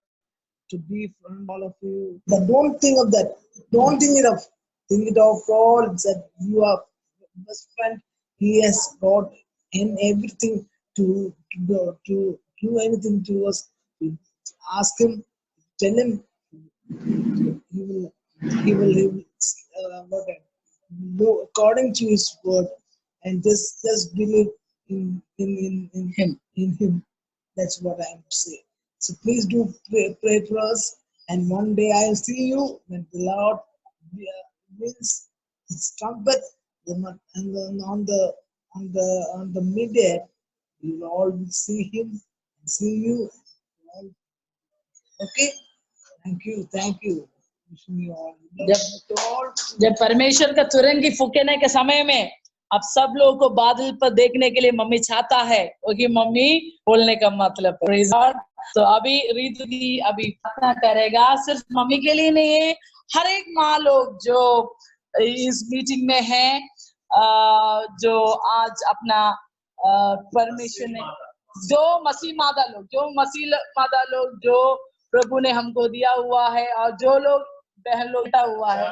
to be from all of you. But don't think of that. Don't think it of. Think it of all that you are best friend. He has got in everything to do anything to us. Ask him, tell him. He will go according to his word, and just believe in him. That's what I am saying. So please do pray for us, and one day I will see you when the Lord winds his trumpet, and then on the midday, you will all see him and see you. Okay, thank you. Wishing you all. जब परमेश्वर का तुरंगी फूकने के समय में अब सब लोगों को बादल पर देखने के लिए मम्मी चाहता है, क्योंकि मम्मी बोलने का मतलब तो अभी रीतु दी अभी प्रार्थना करेगा, सिर्फ मम्मी के लिए नहीं है, हर एक माँ लोग जो इस मीटिंग में है, जो आज अपना परमेश्वर ने जो मसीह मादा लोग जो प्रभु ने हमको दिया हुआ है, और जो लोग बहन लोग हुआ है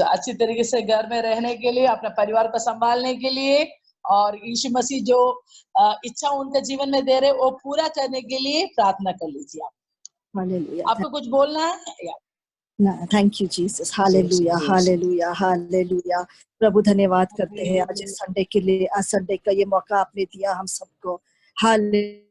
अच्छी तरीके से घर में रहने के लिए, अपने परिवार को संभालने के लिए, और यीशु मसीह जो इच्छा उनके जीवन में दे रहे वो पूरा करने के लिए प्रार्थना कर लीजिए आप। हालेलुया। आपको कुछ बोलना है? Thank you Jesus. Hallelujah hallelujah hallelujah. प्रभु धन्यवाद करते हैं आज इस संडे के लिए, आज संडे का ये मौका आपने दिया हम सबको। Hallelujah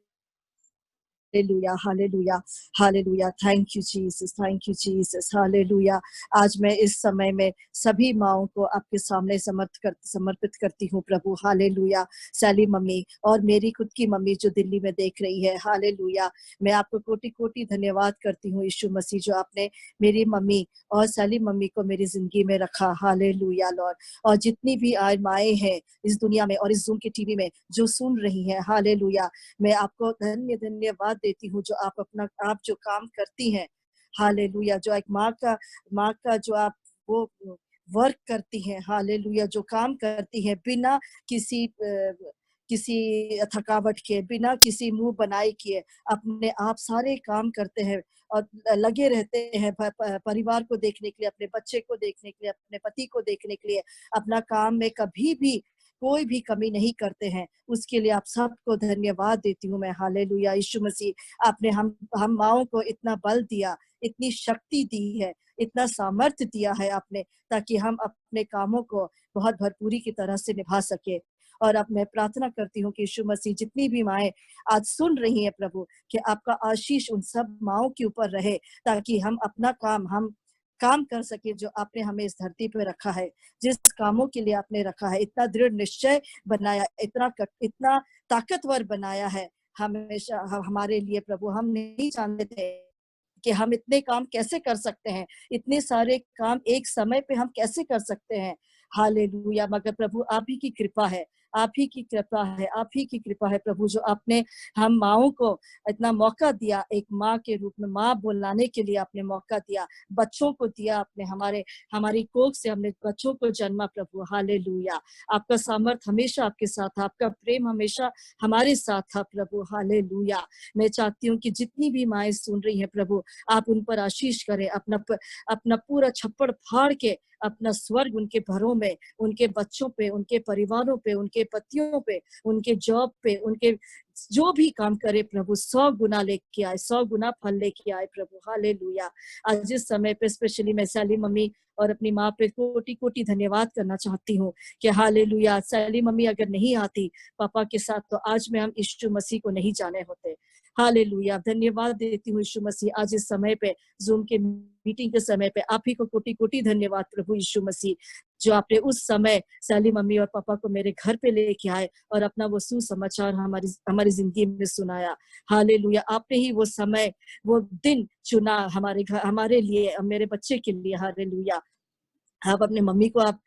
hallelujah hallelujah. Thank you Jesus hallelujah. आज मैं इस समय में सभी माओं को आपके सामने समर्पित करती हूँ प्रभु। हालेलुया। सैली मम्मी और मेरी खुद की मम्मी जो दिल्ली में देख रही है, हालेलुया। मैं आपको कोटि कोटि धन्यवाद करती हूँ यीशु मसीह, जो आपने मेरी मम्मी और सैली मम्मी को मेरी जिंदगी में रखा। Hallelujah Lord. और जितनी भी आज माएँ हैं इस दुनिया में और इस जूम के टीवी में जो सुन रही हैं, हालेलुया, मैं आपको धन्यवाद देती हूँ जो आप जो काम करती हैं। हालेलुया। जो एक माँ का जो आप वो वर्क करती हैं, हालेलुया, जो काम करती हैं बिना किसी थकावट के, बिना किसी मुंह बनाई किए, अपने आप सारे काम करते हैं और लगे रहते हैं परिवार को देखने के लिए, अपने बच्चे को देखने के लिए, अपने पति को देखने के लिए, अपना काम में कभी भी कोई भी कमी नहीं करते हैं। उसके लिए आप सबको धन्यवाद देती हूँ मैं। हालेलुया। यीशु मसीह, आपने हम माओं को इतना बल दिया, इतनी शक्ति दी है, इतना सामर्थ्य दिया है आपने, ताकि हम अपने कामों को बहुत भरपूरी की तरह से निभा सके। और अब मैं प्रार्थना करती हूँ कि यीशु मसीह, जितनी भी माएँ आज सुन रही हैं प्रभु, कि आपका आशीष उन सब माओं के ऊपर रहे, ताकि हम अपना काम कर सके जो आपने हमें इस धरती पे रखा है, जिस कामों के लिए आपने रखा है। इतना दृढ़ निश्चय बनाया, इतना ताकतवर बनाया है हमेशा हमारे लिए प्रभु। हम नहीं जानते थे कि हम इतने काम कैसे कर सकते हैं, इतने सारे काम एक समय पे हम कैसे कर सकते हैं। हालेलुया। मगर प्रभु आप ही की कृपा है, आप ही की कृपा है प्रभु, जो आपने हम माओं को इतना मौका दिया, एक माँ के रूप में माँ बुलाने के लिए आपने मौका दिया, बच्चों को दिया आपने, हमारी कोख से हमने बच्चों को जन्मा प्रभु। हालेलुया। आपका सामर्थ हमेशा आपके साथ था, आपका प्रेम हमेशा हमारे साथ था प्रभु। हालेलुया। मैं चाहती हूँ कि जितनी भी माएँ सुन रही हैं प्रभु, आप उन पर आशीष करें, अपना पूरा छप्पड़ फाड़ के अपना स्वर्ग उनके घरों में, उनके बच्चों पे, उनके परिवारों पे, उनके पतियों पे, उनके जॉब पे, उनके जो भी काम करे प्रभु 100 गुना लेके आए, 100 गुना फल लेके आए प्रभु। हालेलुया। आज इस समय पे स्पेशली मैं सैली मम्मी और अपनी माँ पे कोटि कोटि धन्यवाद करना चाहती हूँ कि हालेलुया, सैली मम्मी अगर नहीं आती पापा के साथ तो आज में हम यीशु मसीह को नहीं जाने होते। हालेलुया। धन्यवाद देती हूँ यीशु मसीह आज इस समय पे जूम के मीटिंग के समय पे आप ही को कोटि कोटि धन्यवाद प्रभु यीशु मसीह, जो आपने उस समय सैली मम्मी और पापा को मेरे घर पे लेके आए और अपना वो सुसमाचार हमारी जिंदगी में सुनाया। हालेलुया। आपने ही वो समय, वो दिन चुना हमारे घर, हमारे लिए, मेरे बच्चे के लिए। हालेलुया। आप अपने मम्मी को आप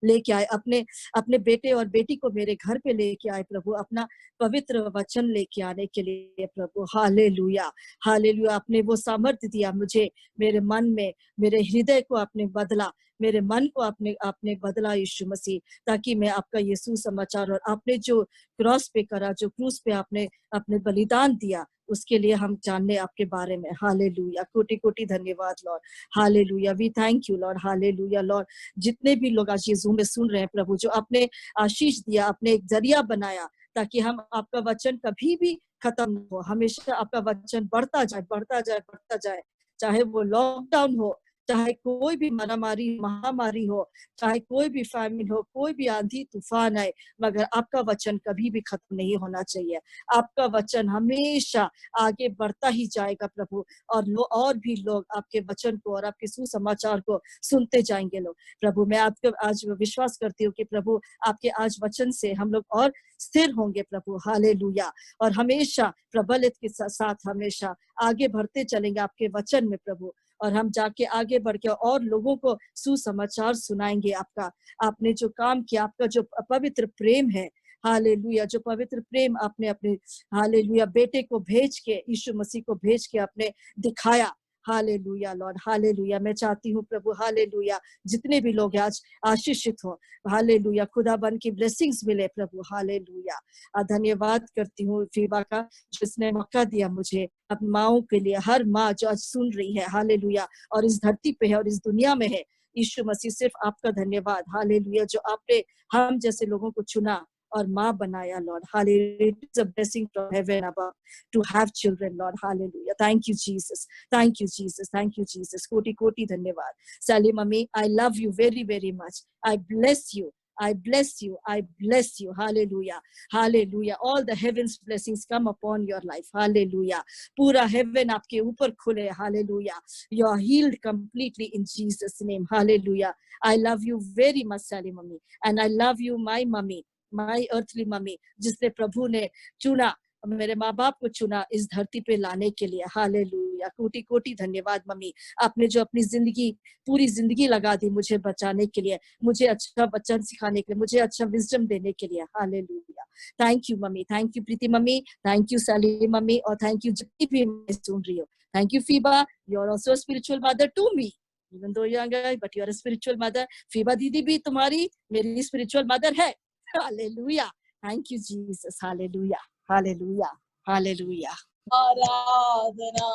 लेके आए, अपने बेटे और बेटी को मेरे घर पे लेके आए प्रभु, अपना पवित्र वचन लेके आने के लिए प्रभु। हालेलुया। हालेलुया। आपने वो सामर्थ्य दिया मुझे, मेरे मन में, मेरे हृदय को आपने बदला, मेरे मन को आपने बदला यीशु मसीह, ताकि मैं आपका यीशु समाचार और आपने जो क्रॉस पे करा, जो क्रूस पे आपने बलिदान दिया, उसके लिए हम जानने आपके बारे में। हालेलुया। कोटि कोटि धन्यवाद Lord. Hallelujah. We thank you Lord. Hallelujah Lord. जितने भी लोग आज ये ज़ूम में सुन रहे हैं प्रभु, जो आपने आशीष दिया, आपने एक जरिया बनाया ताकि हम आपका वचन कभी भी खत्म न हो, हमेशा आपका वचन बढ़ता जाए, बढ़ता जाए, बढ़ता जाए। चाहे वो लॉकडाउन हो, चाहे कोई भी महामारी हो, चाहे कोई भी फैमिन हो, कोई भी आंधी तूफान आए, मगर आपका वचन कभी भी खत्म नहीं होना चाहिए। आपका वचन हमेशा आगे बढ़ता ही जाएगा प्रभु, और भी लोग आपके वचन को और आपके सुसमाचार को सुनते जाएंगे लोग प्रभु। मैं आपको आज विश्वास करती हूँ कि प्रभु आपके आज वचन से हम लोग और स्थिर होंगे प्रभु। हालेलुया। और हमेशा प्रबलित के साथ हमेशा आगे बढ़ते चलेंगे आपके वचन में प्रभु, और हम जाके आगे बढ़ के और लोगों को सुसमाचार सुनाएंगे आपका, आपने जो काम किया, आपका जो पवित्र प्रेम है। हालेलुया। जो पवित्र प्रेम आपने अपने हालेलुया बेटे को भेज के, यीशु मसीह को भेज के आपने दिखाया। Hallelujah Lord. हालेलुया। मैं चाहती हूँ प्रभु हालेलुया, जितने भी लोग आज आशीषित हो, हालेलुया, खुदाबंद की ब्लेसिंग्स मिले प्रभु। हालेलुया। धन्यवाद करती हूँ फीबा का, जिसने मौका दिया मुझे अपनी माओं के लिए, हर माँ जो आज सुन रही है हालेलुया, और इस धरती पे है और इस दुनिया में है। यीशु मसीह सिर्फ आपका धन्यवाद। हालेलुया। जो आपने हम जैसे लोगों को चुना और माँ बनाया Lord. Hallelujah. It's a blessing from heaven above to have children Lord. Hallelujah. Thank you Jesus, thank you Jesus, thank you Jesus. कोटि कोटि धन्यवाद। Sally mummy, I love you very very much. I bless you, I bless you, I bless you. Hallelujah, hallelujah. All the heavens blessings come upon your life. Hallelujah. पूरा heaven आपके ऊपर खुले. Hallelujah. You are healed completely in Jesus' name. Hallelujah. I love you very much, Sally Mummy, and I love you, my mummy, my earthly mummy, जिसने प्रभु ने चुना, मेरे माँ बाप को चुना इस धरती पे लाने के लिए। हालेलुया। कोटि कोटि धन्यवाद मम्मी, आपने जो अपनी जिंदगी, पूरी जिंदगी लगा दी मुझे बचाने के लिए, मुझे अच्छा वचन सिखाने के लिए, मुझे अच्छा विजडम देने के लिए। Hallelujah. Thank you mummy, thank you Preeti mummy, thank you Sally mummy, और थैंक यू जितनी भी मैं सुन रही हो। Thank you Phoebe, you are also spiritual mother to me, even though you're younger, but you are a spiritual mother. Phoebe दीदी भी तुम्हारी मेरी स्पिरिचुअल मदर है। Hallelujah. Thank you Jesus. Hallelujah, hallelujah, hallelujah. आराधना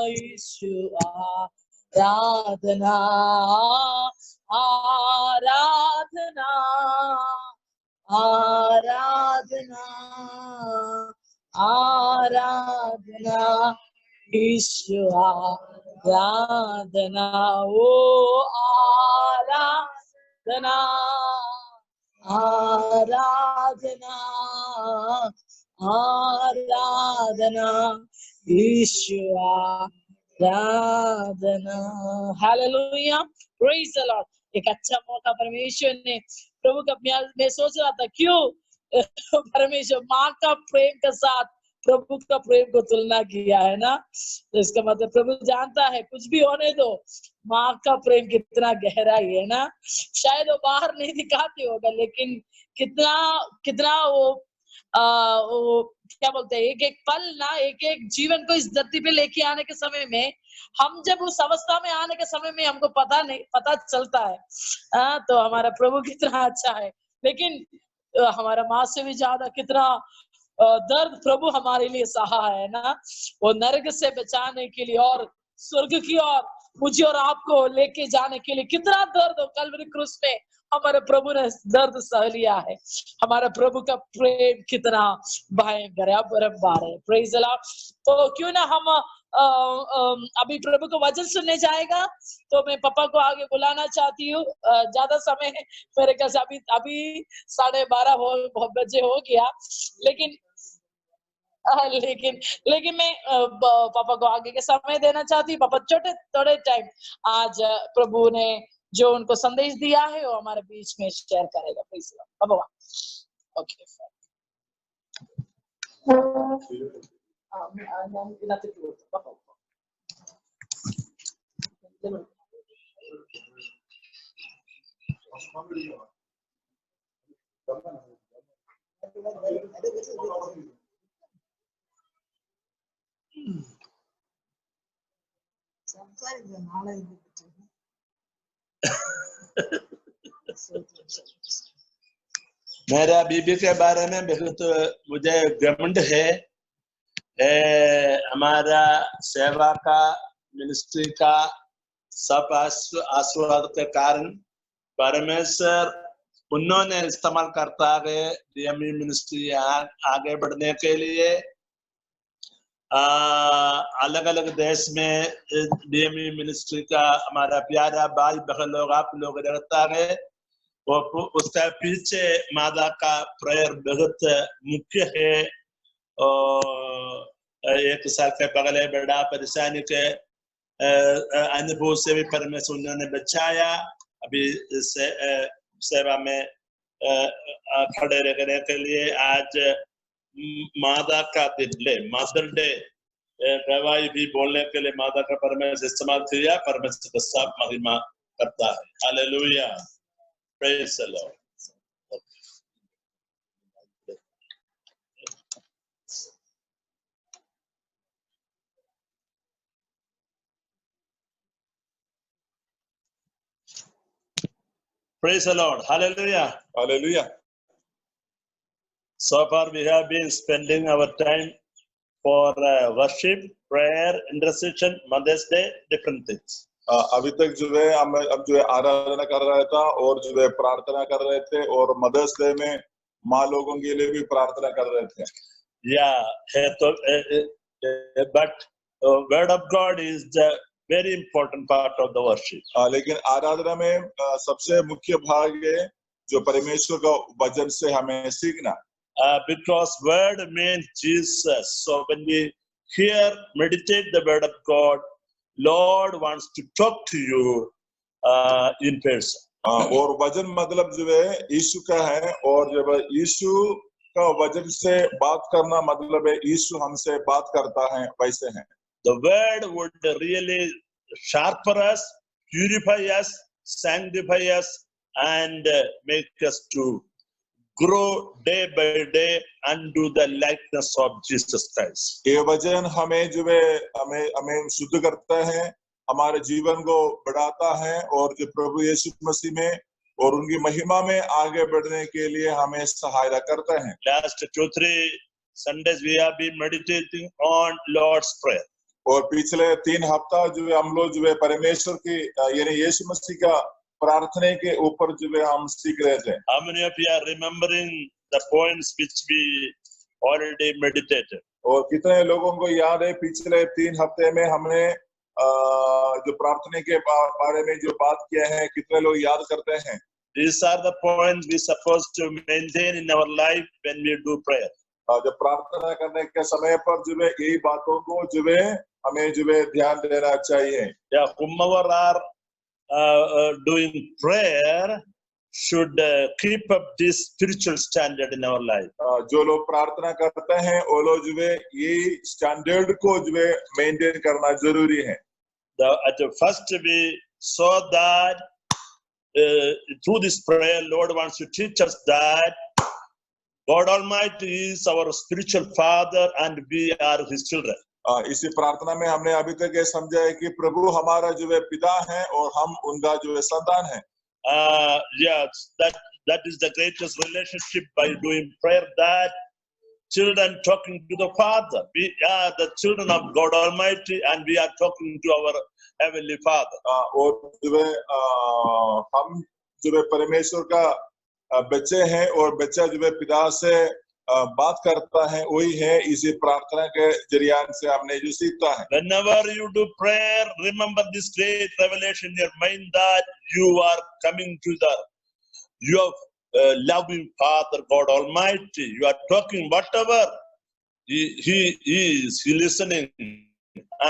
यीशु, आराधना, आराधना, आराधना, आराधना यीशु, आराधना, ओ आराधना, आराधना, आराधना यीशु, आराधना। Hallelujah, praise the lord. एक अच्छा मौका परमेश्वर ने, प्रभु का मैं सोच रहा था क्यों परमेश्वर माँ का प्रेम के साथ प्रभु का प्रेम को तुलना किया है ना, तो इसका मतलब प्रभु जानता है कुछ भी होने दो, माँ का प्रेम कितना गहरा है ना। शायद वो बाहर नहीं दिखाते होगा, लेकिन कितना कितना वो क्या बोलते हैं, एक एक पल ना, एक एक जीवन को इस धरती पे लेके आने के समय में, हम जब उस अवस्था में आने के समय में हमको पता चलता है तो हमारा प्रभु कितना अच्छा है। लेकिन हमारा माँ से भी ज्यादा कितना दर्द प्रभु हमारे लिए सहा है ना, वो नरक से बचाने के लिए और स्वर्ग की ओर मुझे और आपको लेके जाने के लिए। कितना दर्द हो कल्वरी क्रूस में हमारे प्रभु ने दर्द सह लिया है। हमारे प्रभु का प्रेम कितना भयंकर है, अपरंपार है। Praise the Lord. तो क्यों ना हम अभी प्रभु को वचन सुनने जाएगा, तो मैं पापा को आगे बुलाना चाहती हूँ। ज्यादा समय है मेरे ख्याल से, अभी 12:30 बजे हो गया, लेकिन मैं पापा को आगे के समय देना चाहती हूँ। पापा छोटे थोड़े टाइम आज प्रभु ने जो उनको संदेश दिया है वो हमारे बीच में शेयर करेगा। प्लीज पापा। ओके मेरा बीबी के बारे में बहुत मुझे घमंड है। हमारा सेवा का, मिनिस्ट्री का सब आशीर्वाद के कारण परमेश्वर उन्होंने इस्तेमाल करता है डीएमई मिनिस्ट्री आगे बढ़ने के लिए। अलग अलग देश में डीएमई मिनिस्ट्री का हमारा प्यारा भाई बहन लोग, आप लोग रहता है, और उसका पीछे माता का प्रेयर बहुत मुख्य है। और 1 साल के पहले बड़ा परेशानी के अनुभव से भी परमेश्वर उन्होंने बचाया। अभी सेवा में खड़े रहने के लिए आज माता का दिन, मदर डे, गवाही भी बोलने के लिए माता का परमेश्वर इस्तेमाल किया। परमेश्वर का सब महिमा करता है। Hallelujah, praise the Lord. Praise the Lord. Hallelujah. Hallelujah. So far we have been spending our time for worship, prayer, intercession, Mother's Day, different things. अभी तक जो है हम जो है आराधना कर रहा था और जो है प्रार्थना कर रहे थे, और मदर्स डे में माँ लोगों के लिए भी प्रार्थना कर रहे थे। But word of God is the very important part of the worship. लेकिन आराधना में सबसे मुख्य भाग है जो परमेश्वर का वचन से हमें सीखना। Because word means Jesus. So when we hear, meditate the word of God, Lord wants to talk to you in person. और वचन मतलब जो है यीशु का है, और जब यीशु का वचन से बात करना मतलब है यीशु हमसे बात करता है, वैसे है। The word would really sharpen us, purify us, sanctify us, and make us to grow day by day unto the likeness of Jesus Christ. ये वचन हमें जो है हमें शुद्ध करता है, हमारे जीवन को बढ़ाता है, और जो प्रभु यीशु मसीह में और उनकी महिमा में आगे बढ़ने के लिए हमें सहायता करता है। Last 2-3 Sundays we have been meditating on Lord's Prayer. और पिछले 3 हफ्ता जो है हम लोग जो है परमेश्वर की यानी यीशु मसीह का प्रार्थना के ऊपर जो है हम सीख रहे थे। How many of you are remembering the points which we already meditated? और कितने लोगों को याद है पिछले 3 हफ्ते में हमने जो प्रार्थना के बारे में जो बात किया है, कितने लोग याद करते हैं? These are the points we supposed to maintain in our life when we do prayer. जब प्रार्थना करने के समय पर जो है यही बातों को जो है हमें जो है ध्यान देना चाहिए। Yeah, whomever are doing prayer should keep up this spiritual standard in our life. जो लोग प्रार्थना करते हैं वो लोग जो है ये स्टैंडर्ड को जो है मेंटेन करना जरूरी है। At the first we saw that through this prayer, Lord wants to teach us that God Almighty is our spiritual Father and we are His children. इसी प्रार्थना में हमने अभी तक ये समझा है कि प्रभु हमारा जो है पिता है और हम उनका जो है संतान है। Yes, that is the greatest relationship by doing prayer, that children talking to the Father. We are the children of God Almighty, and we are talking to our Heavenly Father. और जो है हम जो है परमेश्वर का बच्चे हैं और बच्चा जो है पिता से बात करता है, वही है इसी प्रार्थना के जरिए से हमने जो सीखता है. Whenever you do prayer, remember this great revelation in your mind that you are coming to your loving Father God Almighty. You are talking whatever He is listening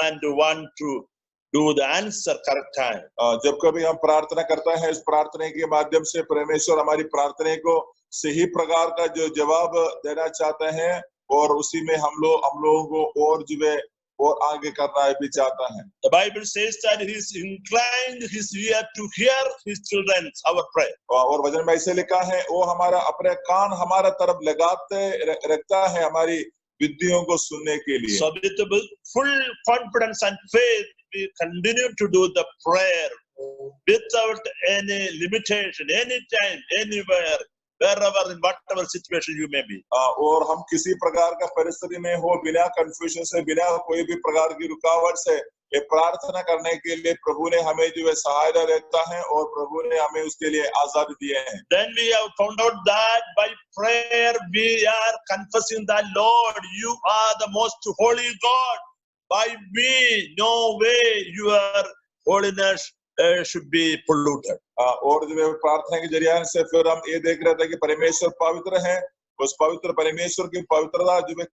and want to do the answer correct time. जब कभी हम प्रार्थना करते हैं, इस प्रार्थना के माध्यम से परमेश्वर हमारी प्रार्थना को सही प्रकार का जो जवाब देना चाहते हैं और उसी में हम लोगों को और जो है और आगे करना भी चाहता है. The Bible says that He is inclined His ear to hear His children our prayer. और वचन में ऐसे लिखा है, वो हमारा अपने कान हमारा तरफ लगाते रखता है हमारी विधियों को सुनने के लिए. So with full confidence and faith, we continue to do the prayer without any limitation, anytime, anywhere, wherever, in whatever situation you may be. और हम किसी प्रकार का परिस्थिति में हो, बिना कंफ्यूजन से, बिना कोई भी प्रकार की रुकावट से ये प्रार्थना करने के लिए प्रभु ने हमें जो है सहायता देता है और प्रभु ने हमें उसके लिए आजादी दिए हैं. Then we have found out that by prayer we are confessing that Lord, you are the most holy God. By me, no way your holiness should be polluted. और जो प्रार्थना के जरिए से फिर हम ये देख रहे थे कि परमेश्वर पवित्र है. उस पवित्र परमेश्वर की पवित्रता जो है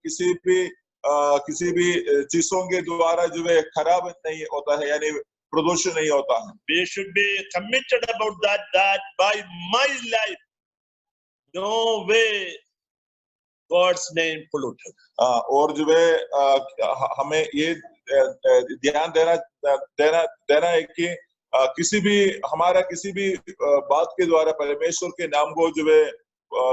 किसी भी चीजों के द्वारा जो है खराब नहीं होता है, यानी प्रदूषण नहीं होता है. We should be committed about that by my life, no way God's name polluted. और जो है हमें ये ध्यान देना है कि किसी भी बात के द्वारा परमेश्वर के नाम को जो है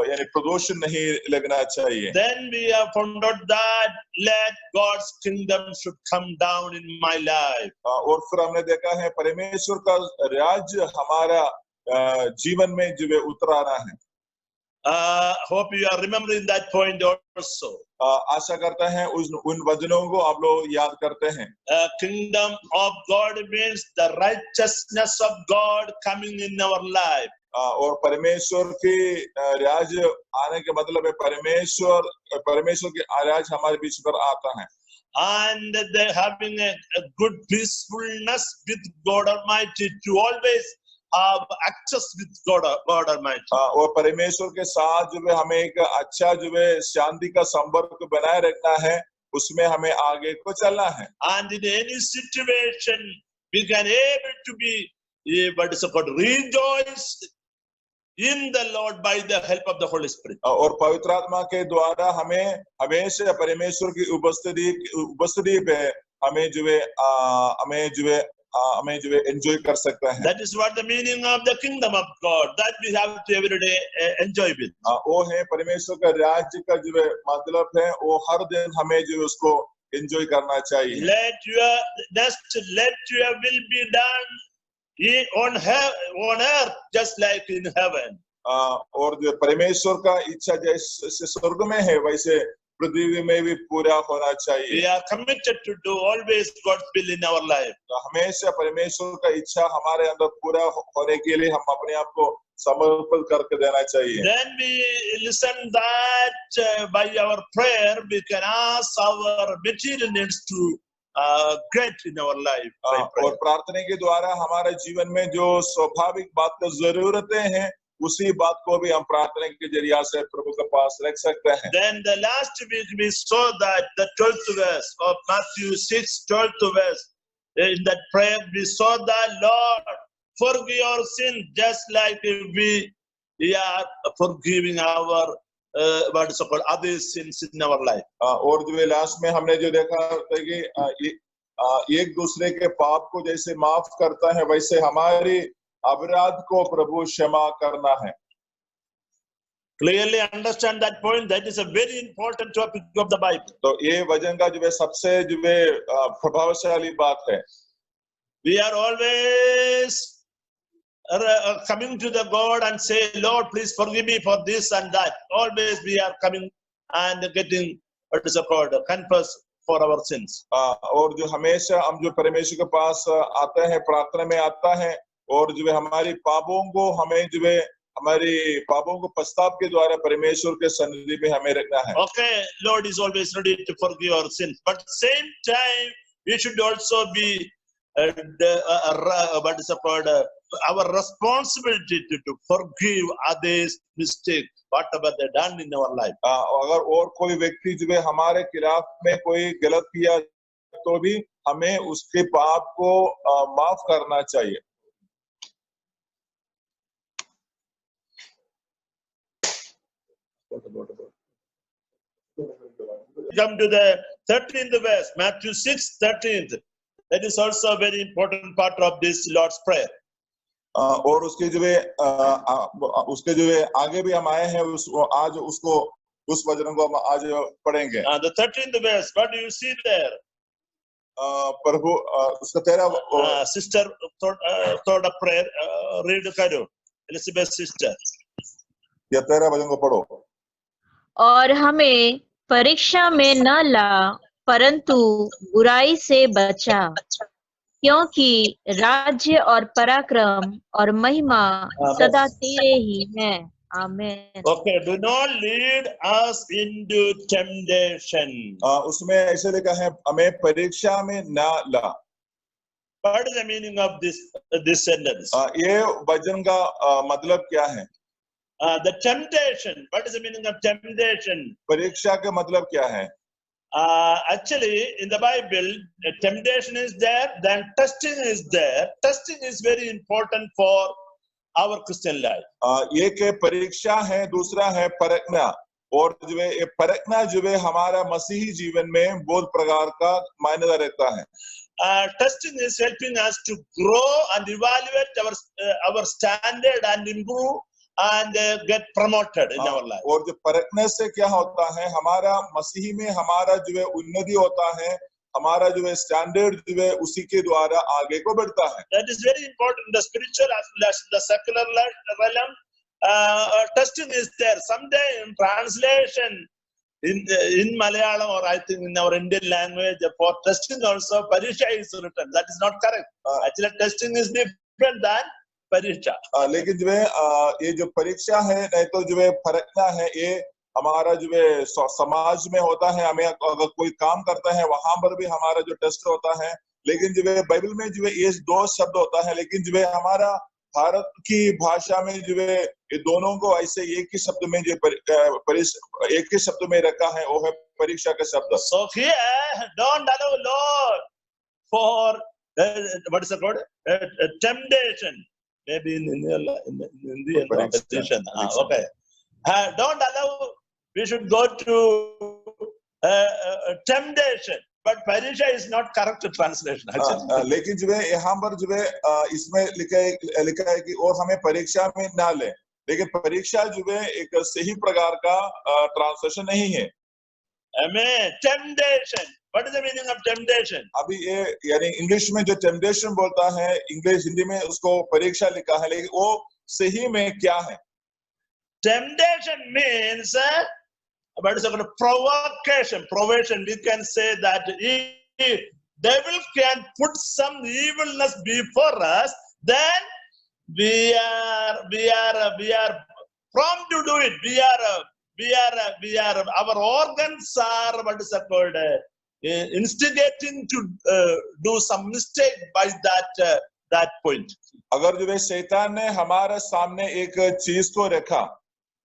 यानी प्रदूषण नहीं लगना चाहिए. Then we have found out that let God's kingdom should come down in my life. और फिर हमने देखा है परमेश्वर का राज्य हमारा जीवन में जो है उतराना है. Hope you are remembering that point also. आशा करते हैं उन वचनों को आप लोग याद करते हैं. Kingdom of God means the righteousness of God coming in our life. और परमेश्वर की राज्य आने के मतलब है परमेश्वर की राज्य हमारे बीच पर आता है. And they having a good peacefulness with God Almighty to always have access with God Almighty. और परमेश्वर के साथ जो है हमें एक अच्छा जो है शांति का संपर्क बनाए रखना है, उसमें हमें आगे को चलना है. And in any situation we can able to be what is called rejoice in the Lord by the help of the Holy Spirit. और पवित्र आत्मा के द्वारा हमें हमेशा परमेश्वर की उपस्थिति पे हमें जो है एंजॉय कर सकता है. That is what the meaning of the kingdom of God that we have to every day enjoy with. वो है परमेश्वर का राज्य का जो है मतलब है वो हर दिन हमें जो उसको एंजॉय करना चाहिए. Let your will be done on earth just like in heaven. और जो परमेश्वर का इच्छा जैसे स्वर्ग में है वैसे पृथ्वी में भी पूरा होना चाहिए. We are committed to do always God's will in our life. हमेशा परमेश्वर का इच्छा हमारे अंदर पूरा होने के लिए हम अपने आप को समर्पित करके देना चाहिए. Then we listen that by our prayer we can ask our material needs to great in our life. और प्रार्थना के द्वारा हमारे जीवन में जो स्वाभाविक बात की जरूरतें हैं उसी बात को भी हम प्रार्थना के जरिए से प्रभु के पास रख सकते हैं. Then the last week we saw that the 12th verse of Matthew 6, 12th verse. In that prayer we saw that Lord forgive our sin just like we are forgiving our what is called other sins in our life. और जो last में हमने जो देखा था कि एक दूसरे के पाप को जैसे माफ करता है वैसे हमारी अपराध को प्रभु क्षमा करना है. Clearly understand that point. That is a very important topic of the Bible. तो ये वचन का जो है सबसे जो है प्रभावशाली बात है. We are always coming to the God and say, Lord, please forgive me for this and that. Always we are coming and getting what is called confess for our sins. और जो हमेशा हम जो परमेश्वर के पास आते हैं, प्रार्थना में आता है, और जो है हमारी पापों को हमें जो है हमारी पापों को पश्चाताप के द्वारा परमेश्वर के सन्निधि में हमें रखना है. Okay, Lord is always ready to forgive our sins, but same time we should also be what is called our responsibility to forgive others' mistake, whatever they done in our life. अगर और कोई व्यक्ति जो है हमारे खिलाफ में कोई गलत किया तो भी हमें उसके पाप को माफ करना चाहिए. Come to the 13th verse, Matthew 6:13. That is also a very important part of this Lord's Prayer. और उसके जो है आगे भी हम आए हैं, आज उसको उस वचन को हम आज पढ़ेंगे. The 13th verse, what do you see there? प्रभु उसका 13 sister thought a prayer, read करो, Elizabeth sister. या 13 वचन को पढ़ो. और हमें परीक्षा में न ला, परंतु बुराई से बचा, क्योंकि राज्य और पराक्रम और महिमा सदा तेरे ही हैं. आमीन. Okay, do not lead us into temptation. उसमें ऐसे लिखा है, हमें परीक्षा में न ला. What is the meaning of this sentence? ये वचन का मतलब क्या है? The temptation. What is the meaning of temptation? परीक्षा का मतलब क्या है? Actually, in the Bible, temptation is there, then testing is there. Testing is very important for our Christian life. ये के परीक्षा है, दूसरा है परखना, और जो है ये परखना जो है हमारा मसीही जीवन में बहुत प्रकार का मायने रहता है. Testing is helping us to grow and evaluate our standard and improve and get promoted in our life. और जो परखने से क्या होता है, हमारा मसीही में हमारा जो है उन्नति होता है, हमारा जो है स्टैंडर्ड जो है उसी के द्वारा आगे को बढ़ता है. That is very important in the spiritual as well as the secular realm. Testing is there. Someday in translation in Malayalam, or I think in our Indian language, for testing also Parisha is written. That is not correct. Actually, testing is different than परीक्षा. लेकिन जो है ये जो परीक्षा है, नहीं तो जो है परखना है, ये हमारा जो है समाज में होता है. हमें अगर कोई काम करता है वहां पर भी हमारा जो टेस्ट होता है, लेकिन जो है बाइबल में जो है ये 2 शब्द होता है, लेकिन जो है हमारा भारत की भाषा में जो है ये दोनों को ऐसे एक ही शब्द में जो एक ही शब्द में रखा है, वो है परीक्षा का शब्द. So here don't allow Lord for what is it called? Temptation. Maybe in the competition. Okay. Don't allow. We should go to temptation. But Parisha is not correct translation. लेकिन जो है यहाँ पर जो है इसमें लिखा है कि और हमें परीक्षा में ना ले, लेकिन परीक्षा जो है एक सही प्रकार का ट्रांसलेशन नहीं है. Amen. Temptation. What is the meaning of temptation? अभी ये यानी इंग्लिश में जो टेम्पटेशन बोलता है, इंग्लिश हिंदी में उसको परीक्षा लिखा है, लेकिन वो सही में क्या है? Temptation means what is it? Provocation. Provocation. We can say that if devil can put some evilness before us, then we are prompt to do it. We are our organs are what is it called? Instigating to do some mistake by that point. अगर जो है शैतान ने हमारे सामने एक चीज को रखा,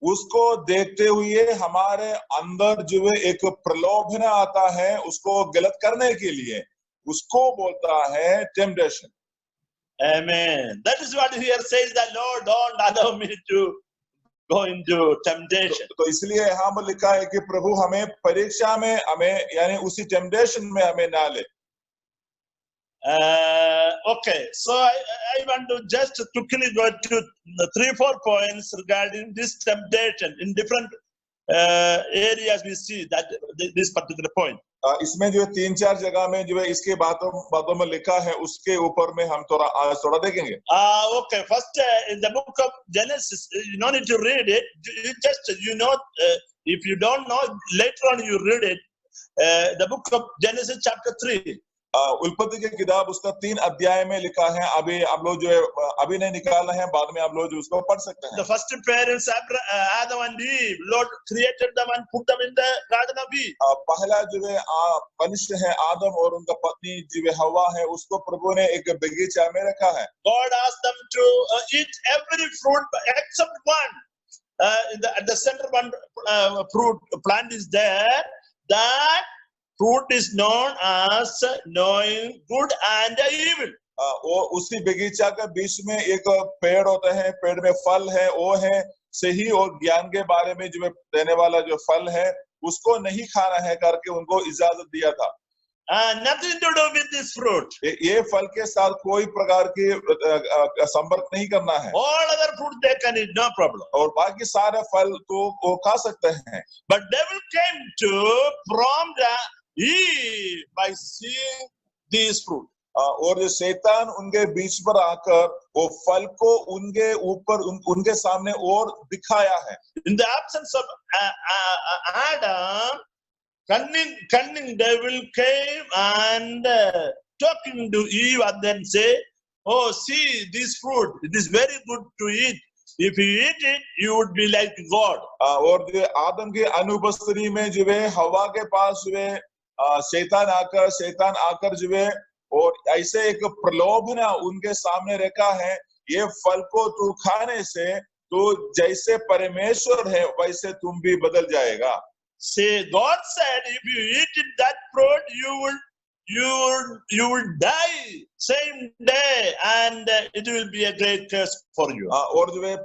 उसको देखते हुए हमारे अंदर जो है एक प्रलोभन आता है उसको गलत करने के लिए, उसको बोलता है temptation. Amen. That is what here says that Lord don't allow me to go into temptation. तो इसलिए यहाँ पर लिखा है कि प्रभु हमें परीक्षा में हमें यानी उसी टेम्पटेशन में हमें ना ले. Okay, so I want to just quickly go to 3-4 points regarding this temptation in different areas. We see that this particular point. इसमें जो 3-4 जगह में जो है इसके बातों में लिखा है, उसके ऊपर में हम थोड़ा देखेंगे. Okay, first in the book of Genesis, you don't need to read it. You just If you don't know, later on you read it. The book of Genesis chapter 3. उत्पत्ति की किताब उसका 3 अध्याय में लिखा है। अभी आप लोग जो है अभी नहीं निकाला है, बाद में आप लोग जो उसको पढ़ सकते हैं। The first parents, Adam and Eve, Lord created them and put them in the Garden of Eden. पहला जो है मनुष्य है आदम और उनका पत्नी जो है हवा है, उसको प्रभु ने एक बगीचा में रखा है। God asked them to eat every fruit except one. At the center one fruit plant is there. That fruit is known as knowing good and evil. वो उसी बगीचा के बीच में एक पेड़ होता है, पेड़ में फल है, वो है सही और ज्ञान के बारे में जो देने वाला जो फल है उसको नहीं खाना है करके उनको इजाजत दिया था। Nothing to do with this fruit. ये फल के साथ कोई प्रकार की संपर्क नहीं करना है। All other fruit they can eat, no problem. और बाकी सारे फल तो वो खा सकते हैं। But devil came to prompt Eve by seeing these fruit. और जो शैतान उनके बीच पर आकर वो फल को उनके ऊपर उनके सामने और दिखाया है। In the absence of Adam, cunning devil came and talking to Eve and then say, "Oh, see this fruit. It is very good to eat. If you eat it, you would be like God." और जो आदम के अनुपस्थिति में जो है हवा के पास जो है शैतान आकर जो है और ऐसे एक प्रलोभना उनके सामने रखा है, ये फल को तू खाने से तो जैसे परमेश्वर है वैसे तुम भी बदल जाएगा। Say, God said, if you eat that fruit, you will die same day, and it will be a great curse for you. और जो है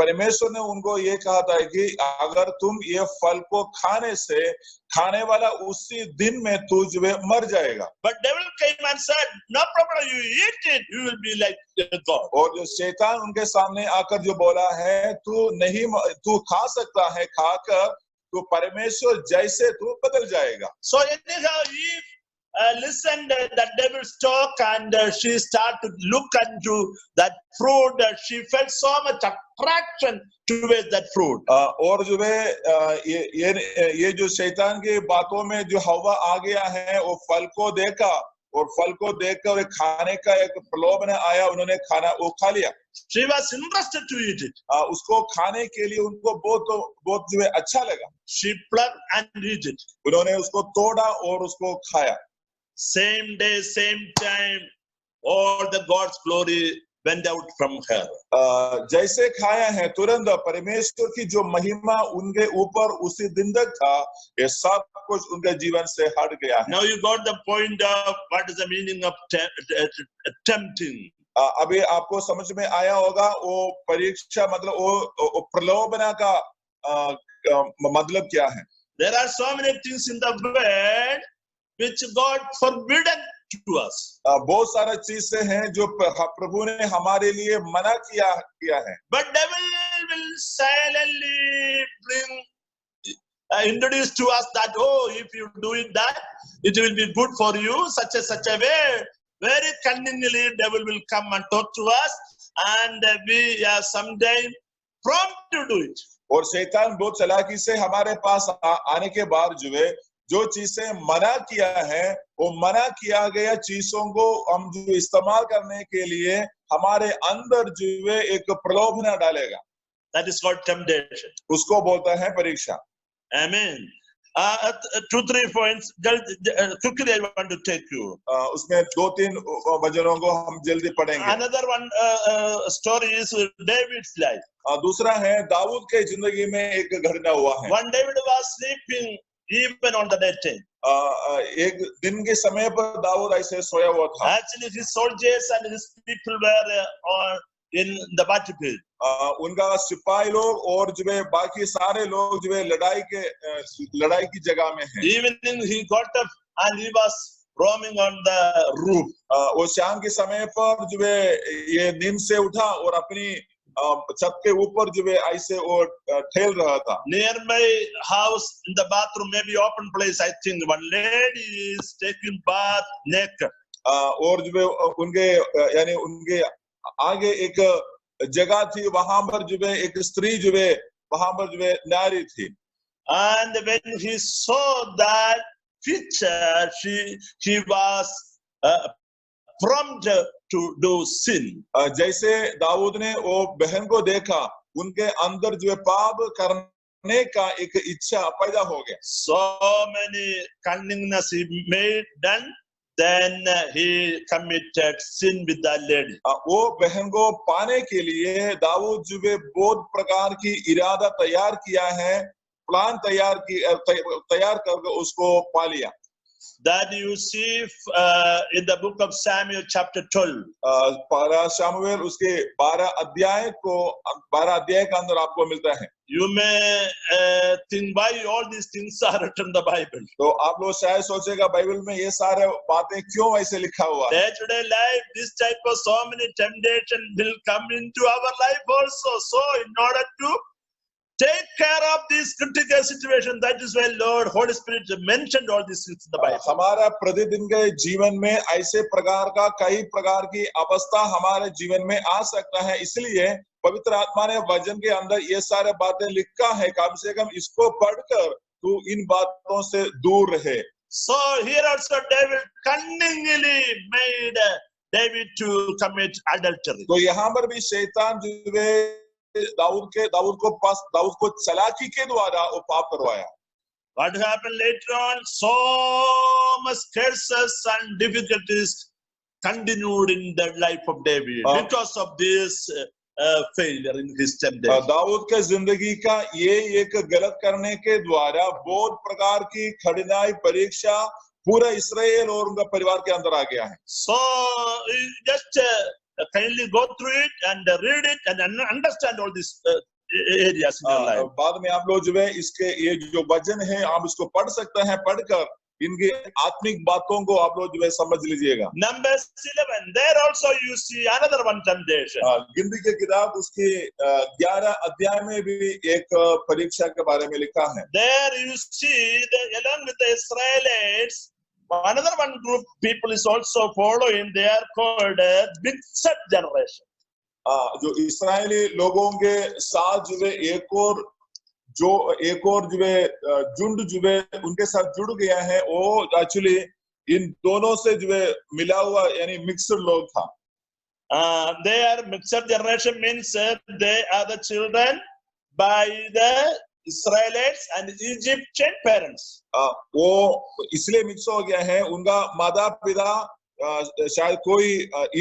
परमेश्वर ने उनको ये कहा था कि अगर तुम ये फल को खाने वाला उसी दिन में तू जो है मर जाएगा। But devil came and said, no problem, you eat it, you will be like God. और जो शैतान उनके सामने आकर जो बोला है तू खा सकता है, खाकर तो परमेश्वर जैसे तू बदल जाएगा। So anyhow, Eve listened that devil's talk and she started to look into that fruit. She felt so much attraction towards that fruit. और जो है ये जो शैतान की बातों में जो हवा आ गया है, वो फल को देखा और फल को देखकर खाने का एक प्रलोभन आया, उन्होंने वो खा लिया। She was interested to eat it. उसको खाने के लिए उनको बहुत जो है अच्छा लगा। She plucked and ate it. उन्होंने उसको तोड़ा और उसको खाया। Same day, same time, all the God's glory went out from her. जैसे खाया है तुरंत परमेश्वर की जो महिमा उनके ऊपर उसी दिन तक था, ये सब कुछ उनके जीवन से हट गया है। Now you got the point of what is the meaning of tempting. अभी आपको समझ में आया होगा वो परीक्षा मतलब वो प्रलोभना का मतलब क्या है। There are so many things in the world which God forbidden to us. बहुत सारा चीजें हैं जो प्रभु ने हमारे लिए मना किया है। But devil will silently introduce to us that, oh, if you do it that, it will be good for you, such a way. Very cunningly devil will come and talk to us, and we are sometime prompt to do it. और शैतान बहुत चालाकी से हमारे पास आने के बाद जो चीजें मना किया है, वो मना किया गया चीजों को हम जो इस्तेमाल करने के लिए हमारे अंदर एक प्रलोभना डालेगा। That is called temptation. उसको बोलता है परीक्षा। Amen. 2-3 points quickly I want to take you. उसमें 2-3 वचनों को हम जल्दी पढ़ेंगे। Another one story is David's life. दूसरा है दाऊद के जिंदगी में एक घटना हुआ है। One David was sleeping even on the daytime. एक दिन के समय पर दाऊद ऐसे सोया हुआ था। Actually हis soldiers and his people were in the battlefield. उनका सिपाही लोग और बाकी सारे लोग लड़ाई की जगह में हैं। Evening he got up and he was roaming on the roof. वो शाम के समय पर ये नींद से उठा और अपनी छत के ऊपर ऐसे वो ठहल रहा था। Near my house in the bathroom, maybe open place, I think one lady is taking bath naked. और उनके यानी उनके आगे एक जगह थी, वहां पर एक स्त्री वहां पर नारी थी। And when he saw that picture, he was prompted to do sin. जैसे दाऊद ने वो बहन को देखा, उनके अंदर जो है पाप करने का एक इच्छा पैदा हो गया. So many cunningness he made done, then he committed sin with that lady. वो बहन को पाने के लिए दाऊद जो है बहुत प्रकार की इरादा तैयार किया है, प्लान तैयार करके उसको पा लिया. That you see in the book of Samuel chapter 12. पारा शामुएल उसके 12 अध्याय के अंदर आपको मिलता है. You may think why all these things are written in the Bible. तो आप लोग शायद सोचेगा बाइबल में ये सारे बातें क्यों ऐसे लिखा हुआ है. Day-to-day life, this type of so many temptation will come into our life also. So in order to take care of this critical situation, that is why Lord, Holy Spirit mentioned all these things in the Bible. हमारा प्रतिदिन के जीवन में ऐसे प्रकार का कई प्रकार की अवस्था हमारे जीवन में आ सकता है, इसलिए पवित्र आत्मा ने वचन के अंदर ये सारे बातें लिखा है. कम से कम इसको पढ़कर तू इन बातों से दूर रहे. So here also David cunningly made David to commit adultery. तो यहाँ पर भी शैतान जो है दाऊद को चालाकी के द्वारा वो पाप करवाया. What happened later on? So much curses and difficulties continued in the life of David because of this failure in his temptation. Dawood के जिंदगी का ये एक गलत करने के द्वारा बहुत प्रकार की कठिनाई परीक्षा पूरा इस्राएल और उनका परिवार के अंदर आ गया है. So just kindly go through it and read it and understand all these areas in your life. बाद में आप लोग जो है इसके ये जो वचन है आप इसको पढ़ सकते हैं, पढ़कर इनकी आत्मिक बातों को आप लोग जो है समझ लीजिएगा. Numbers 11. There also you see another one temptation. गिनती के किताब उसके 11 अध्याय में भी एक परीक्षा के बारे में लिखा है. There you see that along with the Israelites, another one group people is also following. They are called mixed generation. जो इस्राएली लोगों के साथ जो है एक और जो है झुंड जो है उनके साथ जुड़ गया है, वो एक्चुअली इन दोनों से जो है मिला हुआ यानी मिक्सड लोग था. They are mixed generation means they are the children by the Israelites and Egyptian parents. वो इसलिए मिक्स हो गया है, उनका माता पिता शायद कोई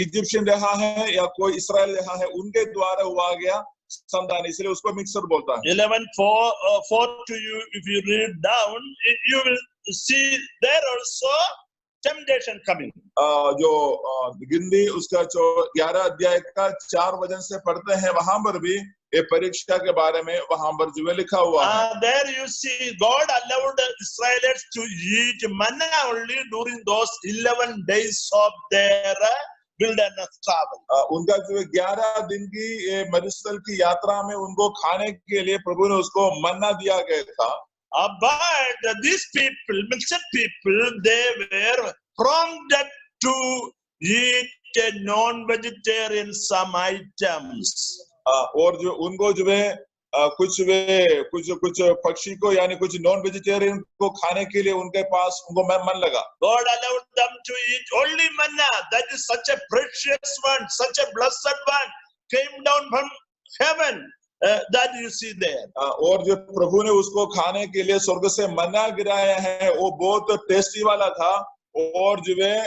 इजिप्शियन रहा है या कोई इस्राएल रहा है, उनके द्वारा हुआ गया संतान, इसलिए उसको मिक्सर बोलता है. 11:4 to you, if you read down, you will see there also temptation coming. जो गिनती उसका 11 अध्याय का 4 वचन से पढ़ते हैं, वहां पर भी ये परीक्षा के बारे में वहां पर जो है लिखा हुआ है. There you see God allowed the Israelites to eat manna only during those 11 days of their wilderness travel. उनका जो 11 दिन की मरुस्थल की यात्रा में उनको खाने के लिए प्रभु ने उसको मन्ना दिया गया था. But these people, mixed people, they were prompted to eat non-vegetarian some items. और जो उनको जो है कुछ पक्षी को यानी कुछ नॉन वेजिटेरियन को खाने के लिए उनके पास उनको मन लगा. God allowed them to eat only manna. That is such a precious one, such a blessed one, came down from heaven. That you see there. और जो प्रभु ने उसको खाने के लिए स्वर्ग से मन्ना गिराया है, वो बहुत टेस्टी वाला था, और जो है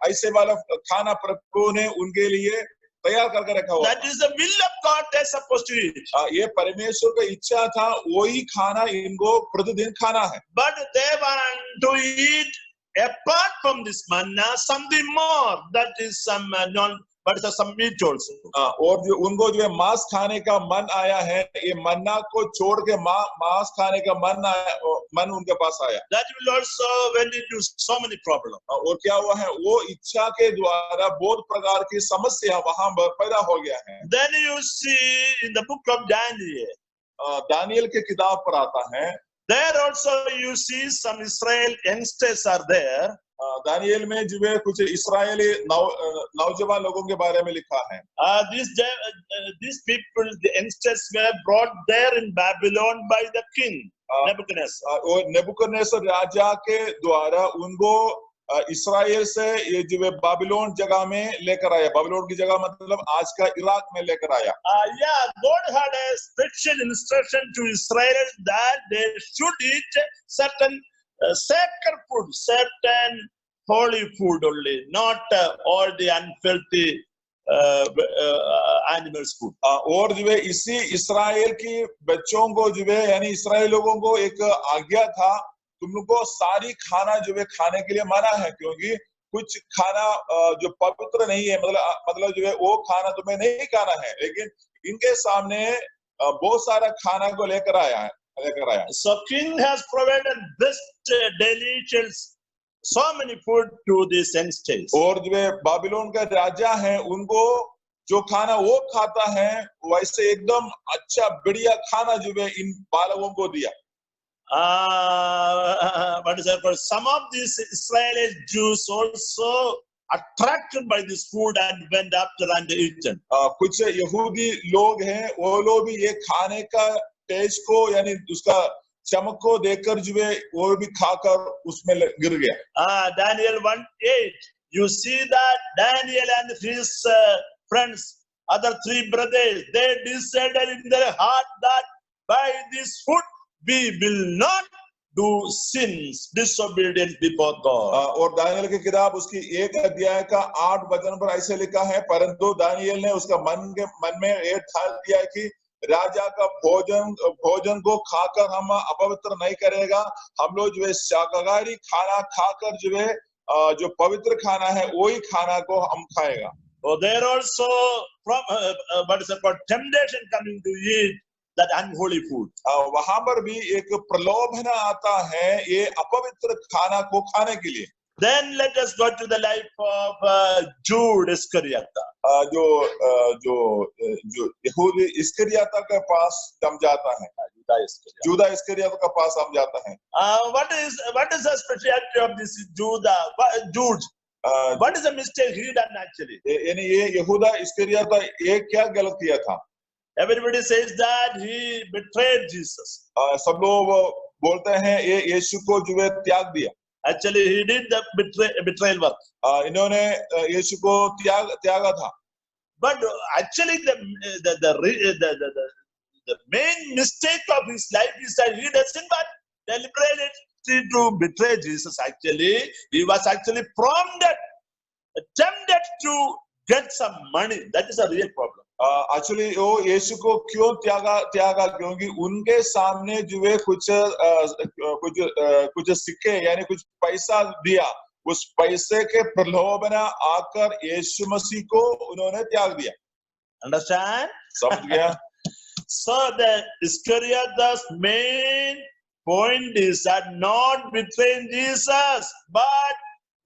ऐसे वाला खाना प्रभु ने उनके लिए तैयार करके रखा हुआ. That is the will of God they supposed to eat. ये परमेश्वर का इच्छा था, वही खाना इनको प्रतिदिन खाना है. But they want to eat apart from this manna something more. That is some but some meat also. और जो उनको जो है मांस खाने का मन आया है, ये मन्ना को छोड़ के मांस खाने का मन उनके पास आया. That will also went into so many problems. और क्या हुआ है, वो इच्छा के द्वारा बहुत प्रकार की समस्या वहां पर पैदा हो गया है. Then you see in the book of Daniel. Daniel के किताब पर आता है. There also you see some Israel youngsters are there. Daniel में जो है कुछ इस्राएली नौजवान लोगों के बारे में लिखा है. These people, the youngsters, were brought there in Babylon by the king. Nebuchadnezzar. और नेबुकदनेस्सर राजा के द्वारा उनको इस्राएल से ये जो है बाबिलोन जगह में लेकर आया। बाबिलोन की जगह मतलब आज का इराक में लेकर आया। Yeah, God had a special instruction to Israel that they should eat certain sacred food, certain holy food only, not all the unhealthy animals food. और जो है इसी इस्राएल की बच्चों को जो है यानी इस्राएल लोगों को एक आज्ञा था, तुम लोग को सारी खाना जो है खाने के लिए मना है, क्योंकि कुछ खाना जो पवित्र नहीं है, मतलब जो है वो खाना तुम्हें नहीं खाना है। लेकिन इनके सामने बहुत सारा खाना को लेकर आया। So king has provided best delicious so many food to these youngsters. और जो है बाबिलोन का राजा है, उनको जो खाना वो खाता है वैसे एकदम अच्छा बढ़िया खाना जो है इन बालकों को दिया। But some of these Israeli Jews also attracted by this food and went after and eaten. कुछ यहूदी लोग हैं, वो लोग भी ये खाने का टेस्ट को यानी उसका चमक को देखकर जो है वो भी खाकर उसमें गिर गया। Daniel 1:8, you see that Daniel and his friends, other three brothers, they decided in their heart that by this food we will not do sins, disobedience before God. और दानियल की किताब उसकी 1 अध्याय का 8 वचन पर ऐसे लिखा है, परंतु दानियल ने उसका मन में ये ठान दिया कि राजा का भोजन को खाकर हम अपवित्र नहीं करेगा। हम लोग जो है शाकाहारी खाना खाकर जो है जो पवित्र खाना है वही खाना को हम खाएगा। So there also what is called temptation coming to eat that unholy food. वहां पर भी एक प्रलोभन आता है ये अपवित्र खाना को खाने के लिए। Then let us go to the life of Jude Iscariot. जो यहूदी इस्करियोता के पास हम जाता है, जूदा इस्करियोता के पास हम जाता है। What is the speciality of this Jude? What is the mistake he done actually? यानी ये यहूदा इस्करियोता ये क्या गलत किया था? Everybody says that he betrayed Jesus. सब लोग बोलते हैं ये यीशु को जो है त्याग दिया। Actually, he did the betrayal work. इन्होंने यीशु को त्यागा था। But actually, the main mistake of his life is that he doesn't but deliberately to betray Jesus. Actually, he was actually prompted, tempted to get some money. That is a real problem. Actually वो यीशु को क्यों त्यागा क्योंकि उनके सामने जो है कुछ सिक्के यानी कुछ पैसा दिया, उस पैसे के प्रलोभन आकर यीशु मसीह को उन्होंने त्याग दिया। Understand? समझ गया? So the Iscariot's main point is that not betraying Jesus, but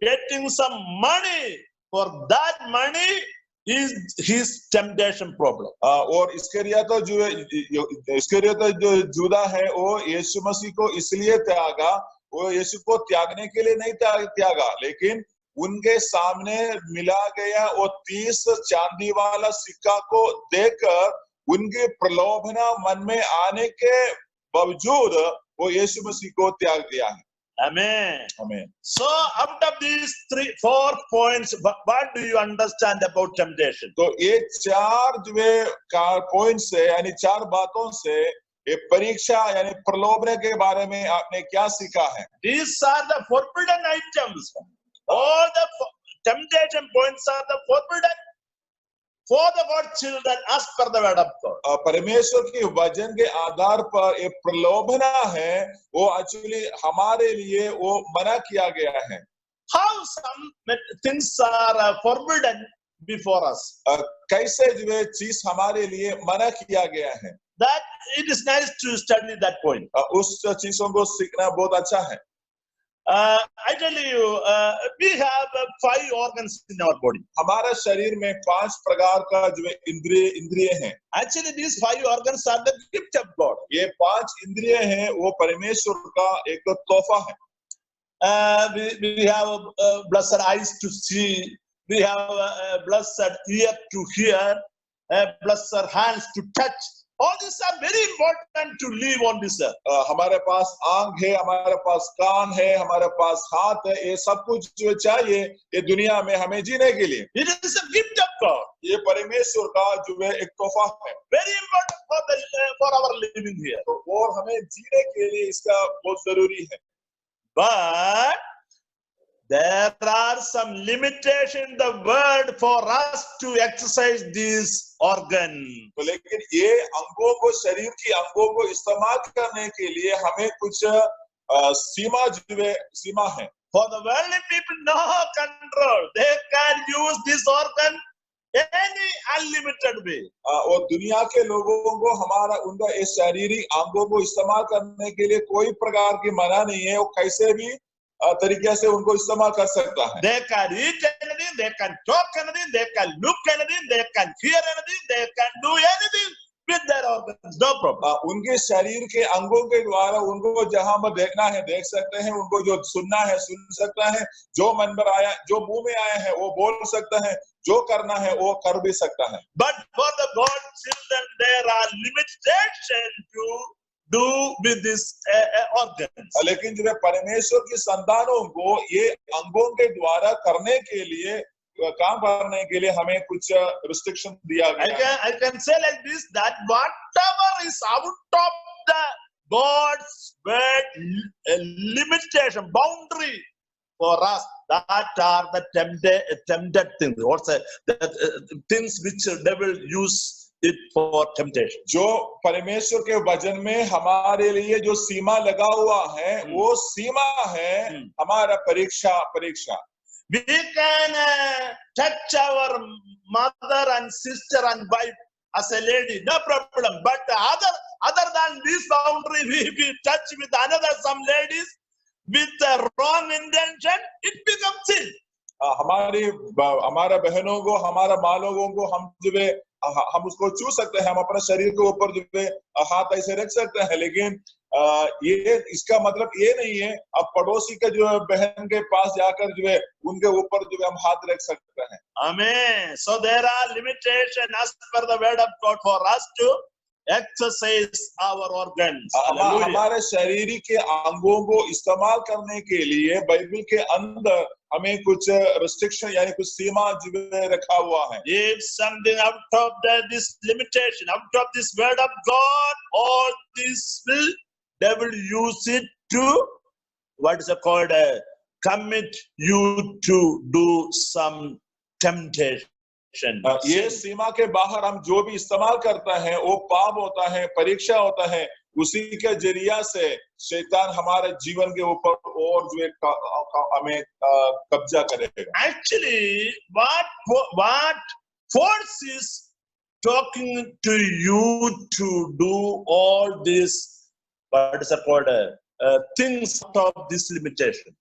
getting some money. For that money is his temptation problem. और इस्करियोता जो जूदा है वो यीशु मसीह को इसलिए त्यागा, वो यीशु को त्यागने के लिए नहीं त्यागा, लेकिन उनके सामने मिला गया वो 30 चांदी वाला सिक्का को देखकर उनके प्रलोभन मन में आने के बावजूद वो यीशु मसीह को त्याग दिया है। Amen. Amen. So out of these 4 points, what do you understand about temptation? तो ये 4 जो है पॉइंट से यानी 4 बातों से ये परीक्षा यानी प्रलोभन के बारे में आपने क्या सीखा है? These are the forbidden items. All the temptation points are the forbidden for the God children as per the word of God. परमेश्वर की वचन के आधार पर ये प्रलोभन है वो एक्चुअली हमारे लिए वो मना किया गया है। How some things are forbidden before us? कैसे जो है चीज हमारे लिए मना किया गया है? That it is nice to study that point. उस चीजों को सीखना बहुत अच्छा है। I tell you, we have 5 organs in our body. हमारा शरीर में 5 प्रकार का जो इंद्रिय हैं। Actually, these 5 organs are the gift of God. ये 5 इंद्रिय हैं वो परमेश्वर का एक तोहफा है। We have blessed eyes to see. We have blessed ear to hear. Blessed hands to touch. All these are very important to live on this earth. हमारे पास आंख है, हमारे पास कान है, हमारे पास हाथ है, ये सब कुछ जो चाहिए ये दुनिया में हमें जीने के लिए। It is a gift of God. ये परमेश्वर का जो है एक तोहफा है। Very important for our living here. तो और हमें जीने के लिए इसका बहुत जरूरी है। But there are some limitation in the world for us to exercise this organ. तो लेकिन ये अंगों को, शरीर की अंगों को इस्तेमाल करने के लिए हमें कुछ सीमा है। For the worldly people, no control. They can use this organ any unlimited way. और दुनिया के लोगों को उनका इस शारीरिक अंगों को इस्तेमाल करने के लिए कोई प्रकार की मना नहीं है, वो कैसे भी तरीके से उनको इस्तेमाल कर सकता है। They can eat anything, they can talk anything, they can look anything, they can hear anything, they can do anything with their organs, no problem. उनके शरीर के अंगों के द्वारा उनको जहां पर देखना है देख सकते हैं, उनको जो सुनना है सुन सकता है, जो मन पर आया, जो मुंह में आया है वो बोल सकता है, जो करना है वो कर भी सकता है। But for the God children, there are limitations to do with this organs. लेकिन जो परमेश्वर की संतानों को ये अंगों के द्वारा करने के लिए, काम करने के लिए हमें कुछ रिस्ट्रिक्शन दिया गया। I can say like this, that whatever is out of the God's word limitation, boundary for us, that are the tempted things, or say that things which the devil use it for temptation. जो परमेश्वर के वचन में हमारे लिए जो सीमा लगा हुआ है, वो सीमा है हमारा परीक्षा। We can touch our mother and sister and wife as a lady, no problem. But other than this boundary, we touch with some ladies with the wrong intention, it becomes sin. हमारा बहनों को, हमारा माँ लोगों को हम उसको छू सकते हैं, हम अपने शरीर के ऊपर हाथ ऐसे रख सकते हैं, लेकिन ये इसका मतलब ये नहीं है अब पड़ोसी के जो बहन के पास जाकर उनके ऊपर हम हाथ रख सकते हैं। Amen. So there are limitations as per the word of God for us to exercise our organs. हमारे शरीर के अंगों को इस्तेमाल करने के लिए बाइबल के अंदर हमें कुछ रिस्ट्रिक्शन यानी कुछ सीमा रखा हुआ है। If something out of this limitation, out of this word of God, all this will devil use it to what is it called? Commit you to do some temptation. ये सीमा के बाहर हम जो भी इस्तेमाल करता है वो पाप होता है, परीक्षा होता है, उसी के जरिया से शैतान हमारे जीवन के ऊपर और हमें कब्जा करेगा। Actually, what forces talking to you to do all this? What is it called? Things out of this limitation.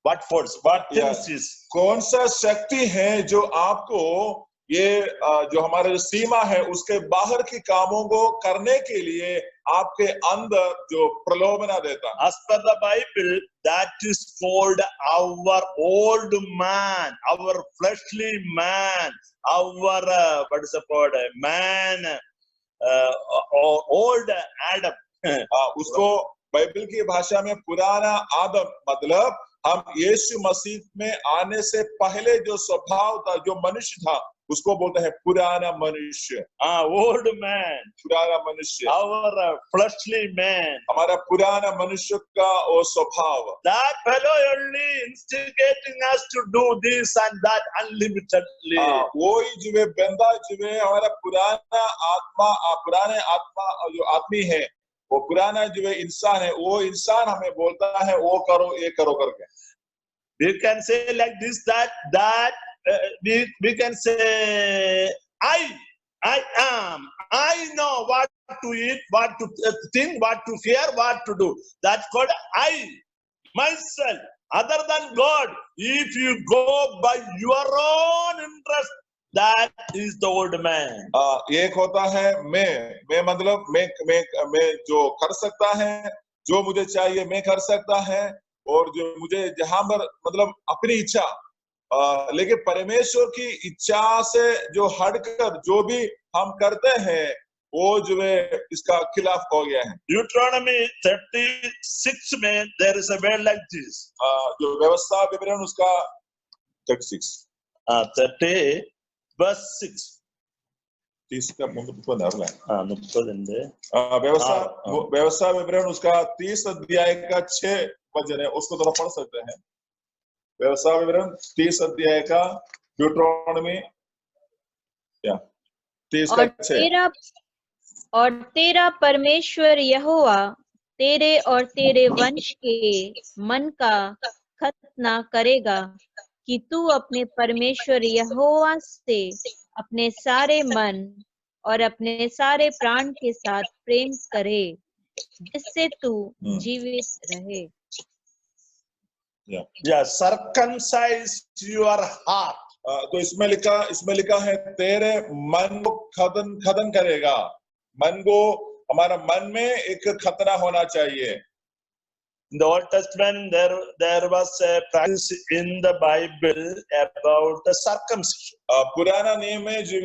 What force? What things is? कौन सा शक्ति है जो आपको ये जो हमारे सीमा है उसके बाहर की कामों को करने के लिए आपके अंदर जो प्रलोभन देता है? As per the Bible, that is called our old man, our fleshly man, our what is it called? Man, old Adam. उसको बाइबल की भाषा में पुराना आदम, मतलब हम यीशु मसीह में आने से पहले जो स्वभाव था, जो मनुष्य था, उसको बोलते हैं पुराना मनुष्य। Old man, पुराना मनुष्य, our fleshly man, हमारा पुराना मनुष्य का वो स्वभाव। That fellow only instigating us to do this and that unlimitedly. वही जो बंदा जो हमारा पुराना आत्मा जो आदमी है, वो पुराना जो इंसान है, वो इंसान हमें बोलता है वो करो ये करो करके। We can say like this, that we can say I am, I know what to eat, what to think, what to hear, what to do. That's called I, myself. Other than God, if you go by your own interest, that is the old man. एक होता है मैं मतलब मैं जो कर सकता है, जो मुझे चाहिए मैं कर सकता है, और जो मुझे जहां पर मतलब अपनी इच्छा, लेकिन परमेश्वर की इच्छा से जो हटकर जो भी हम करते हैं वो जो है इसका खिलाफ हो गया है। Deuteronomy 36 में there is a word like this. जो व्यवस्था विवरण उसका 36 30 verse 6. 30 का 30 30 व्यवस्था विवरण उसका 30 अध्याय का 6 वचन है, उसको थोड़ा पढ़ सकते हैं। व्यवस्था विवरण 30 अध्याय का ड्यूटरोनॉमी 30 का 6। और तेरा परमेश्वर यहोवा तेरे और तेरे वंश के मन का खतना करेगा कि तू अपने परमेश्वर यहोवा से अपने सारे मन और अपने सारे प्राण के साथ प्रेम करे, जिससे तू जीवित रहे। Circumcise your heart. तो इसमें लिखा है तेरे मन को खतन करेगा। मन को, हमारा मन में एक खतना होना चाहिए। In the Old Testament, there was a practice in the Bible about the circumcision. पुराना नियम में जो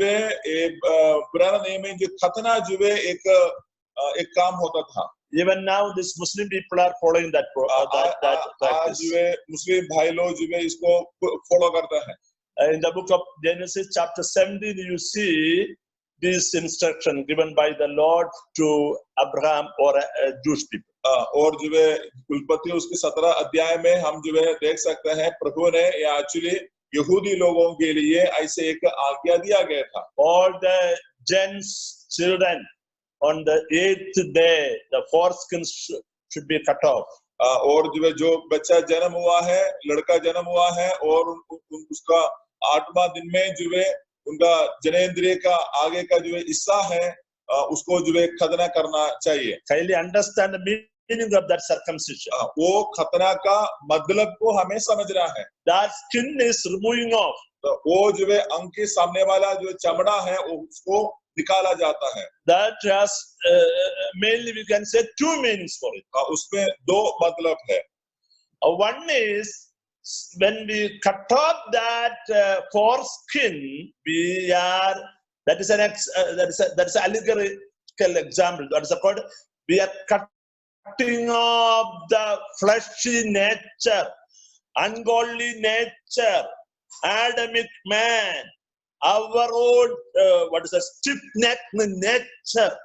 खतना जो है एक काम होता था। Even now, these Muslim people are following that practice. जो है मुस्लिम भाई लोग जो है इसको फॉलो करते हैं। In the book of Genesis, chapter 17, you see this instruction given by the Lord to Abraham or Jewish people. और जो है उत्पत्ति उसके 17 अध्याय में हम जो है देख सकते हैं प्रभु ने या एक्चुअली यहूदी लोगों के लिए ऐसे एक आज्ञा दिया गया था। All the gents children on the 8th day, the foreskin should be cut off. और जो बच्चा जन्म हुआ है, लड़का जन्म हुआ है और उसका 8वां दिन में जो है उनका जनेंद्रिय का आगे का जो हिस्सा है उसको जो है खतना करना चाहिए। Kindly understand the meaning of that circumcision. वो खतना का मतलब को हमें समझना है। That skin is removing off. वो जो है अंग के सामने वाला जो चमड़ा है उसको निकाला जाता है। That has mainly we can say two meanings for it. उसमें दो मतलब है। One is when we cut off that foreskin, that is an allegorical example. That is called, we are cutting off the fleshy nature, ungodly nature, Adamic man, our own stiff-necked nature,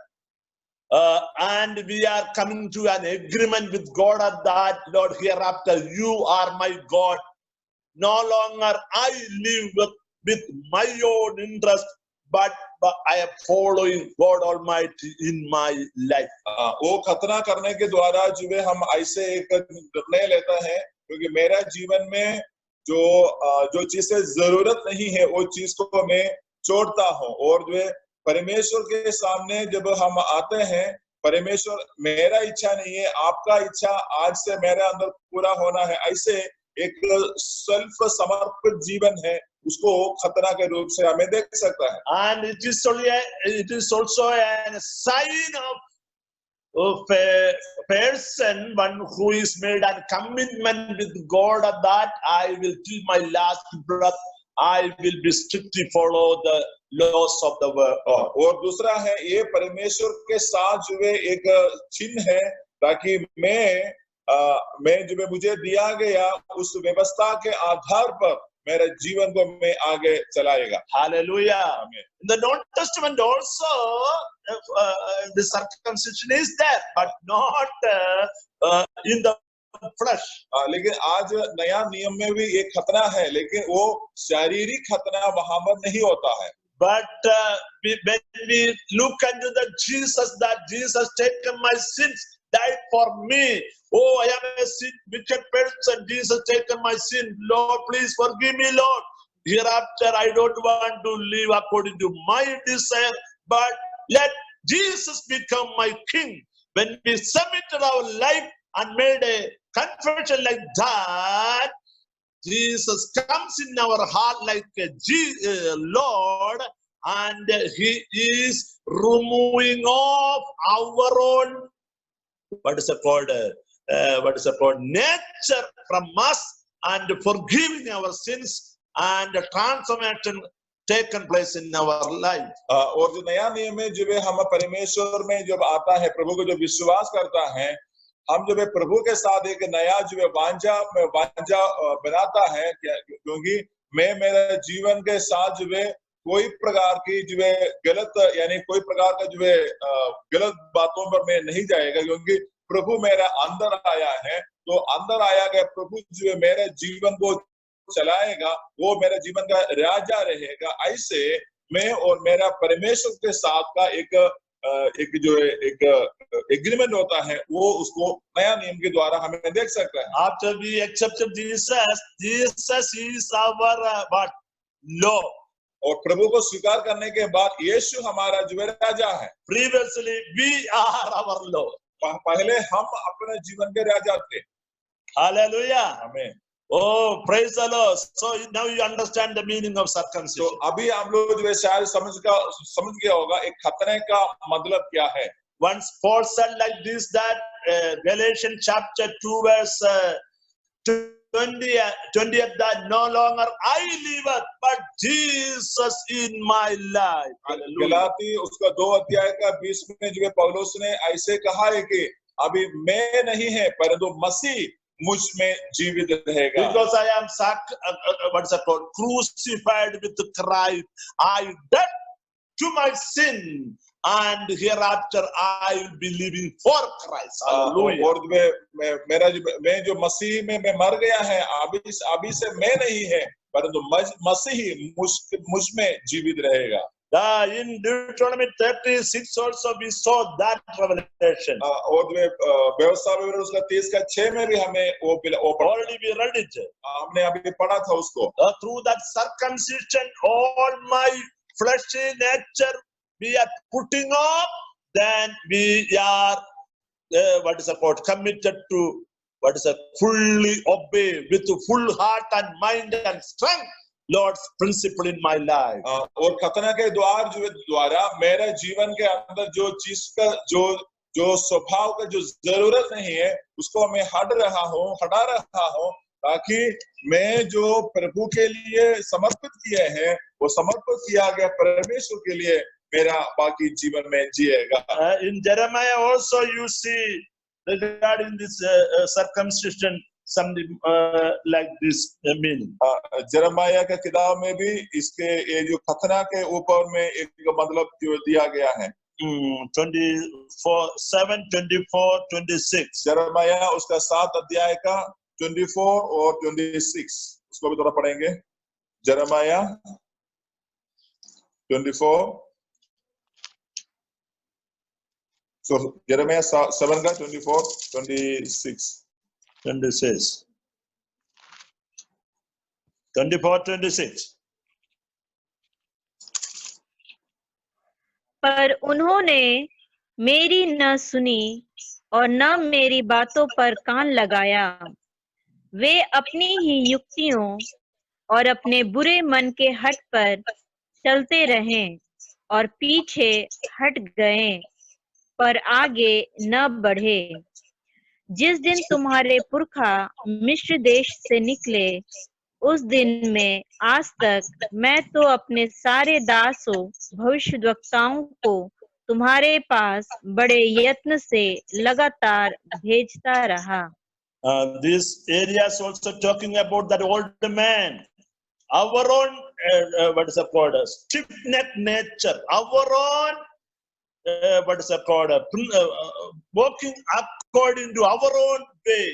and we are coming to an agreement with God at that, Lord, hereafter you are my God. No longer I live with my own interest, but I am following God Almighty in my life. वो खतना करने के द्वारा जो है हम ऐसे एक निर्णय लेता है, क्योंकि मेरा जीवन में जो चीजें जरूरत नहीं है वो चीज को मैं छोड़ता हूँ। और जो है परमेश्वर के सामने जब हम आते हैं, परमेश्वर मेरा इच्छा नहीं है, आपका इच्छा आज से मेरे अंदर पूरा होना है, ऐसे एक सेल्फ समर्पित जीवन है, उसको खतना के रूप से हमें देख सकता है। And it is also a sign of a person, one who is made a commitment with God that I will till my last breath, I will be strictly follow the laws of the world. और दूसरा है ये परमेश्वर के साथ जो है एक चिन्ह है, ताकि मैं जो मुझे दिया गया उस व्यवस्था के आधार पर मेरे जीवन को मैं आगे चलाएगा। Hallelujah. In the Old Testament also the circumcision is there, but not in the flesh. लेकिन आज नया नियम में भी एक खतना है, लेकिन वो शारीरिक खतना वहां पर नहीं होता है। But when we look into the Jesus, that Jesus taken my sins, died for me. Oh, I am a sin, wicked person. Jesus taken my sin. Lord, please forgive me, Lord. Hereafter, I don't want to live according to my desire, but let Jesus become my King. When we submitted our life and made a confession like that, Jesus comes in our heart like a Lord, and He is removing off our own nature from us and forgiving our sins and taken place in our life. और जो नया नियम है जब हम परमेश्वर में जब आता है, प्रभु को जो विश्वास करता है, हम जब प्रभु के साथ एक नया जो वांछा बनाता है, क्योंकि मैं मेरे जीवन के साथ जो है कोई प्रकार की जो है गलत, यानी कोई प्रकार का जो है गलत बातों पर मैं नहीं जाएगा, क्योंकि प्रभु मेरा अंदर आया है। तो अंदर आया गया प्रभु जो है मेरे जीवन को चलाएगा, वो मेरे जीवन का राजा रहेगा। ऐसे मैं और मेरा परमेश्वर के साथ का एक जो है एक एग्रीमेंट होता है, वो उसको नया नियम के द्वारा हमें देख सकते हैं। After we accepted Jesus, Jesus is our what? Law. और प्रभु को स्वीकार करने के बाद यीशु हमारा जो राजा है। Previously we are our law. पहले हम अपने जीवन के राजा थे। Hallelujah. आमीन। Oh, praise the Lord. So now you understand the meaning of circumcision. तो अभी हम लोग जो है शायद समझ गया होगा एक खतने का मतलब क्या है। Once Paul said like this that Galatians chapter 2 verse 20 that no longer I live but Jesus in my life. Hallelujah. Galati उसका 2 अध्याय का 20 में जो है पौलुस ने ऐसे कहा है कि अभी मैं नहीं है परंतु मसीह मुझ में जीवित रहेगा। Because I am what's it called? Crucified with Christ. I died to my sin, and hereafter I will be living for Christ. Hallelujah. और मैं जो मसीह में मैं मर गया है, अभी से मैं नहीं है परंतु मसीह मुझ में जीवित रहेगा। In Deuteronomy 36 also we saw that revelation. और व्यवस्था में उसका 30:6 में भी हमें वो already we read it. हमने अभी पढ़ा था उसको। Through that circumcision, all my fleshly nature we are putting off. Then we are committed to fully obey with full heart and mind and strength Lord's principle in my life. और खतना के द्वारा मेरे जीवन के अंदर जो चीज का जो स्वभाव का जो जरूरत नहीं है उसको मैं हटा रहा हूँ ताकि मैं जो प्रभु के लिए समर्पित किए हैं वो समर्पित किया गया परमेश्वर के लिए मेरा बाकी जीवन में जिएगा। In Jeremiah also you see regarding this circumcision something like this meaning. जरमाया के किताब में भी इसके ये जो खतना के ऊपर में एक मतलब जो दिया गया है 24:7, 24, 26. जरमाया उसका 7 अध्याय का 24 और 26 उसको भी थोड़ा पढ़ेंगे। जरमाया 24 जरमाया 7 का 24, 26 26. 24, 26. पर उन्होंने मेरी न सुनी और न मेरी बातों पर कान लगाया। वे अपनी ही युक्तियों और अपने बुरे मन के हठ पर चलते रहे और पीछे हट गए पर आगे न बढ़े। जिस दिन तुम्हारे पुरखा मिस्र देश से निकले उस दिन में आज तक मैं तो अपने सारे दासों भविष्यद्वक्ताओं को तुम्हारे पास बड़े यत्न से लगातार भेजता रहा। This area is also talking about that old man, our own stiff-necked nature, our own working according to our own way.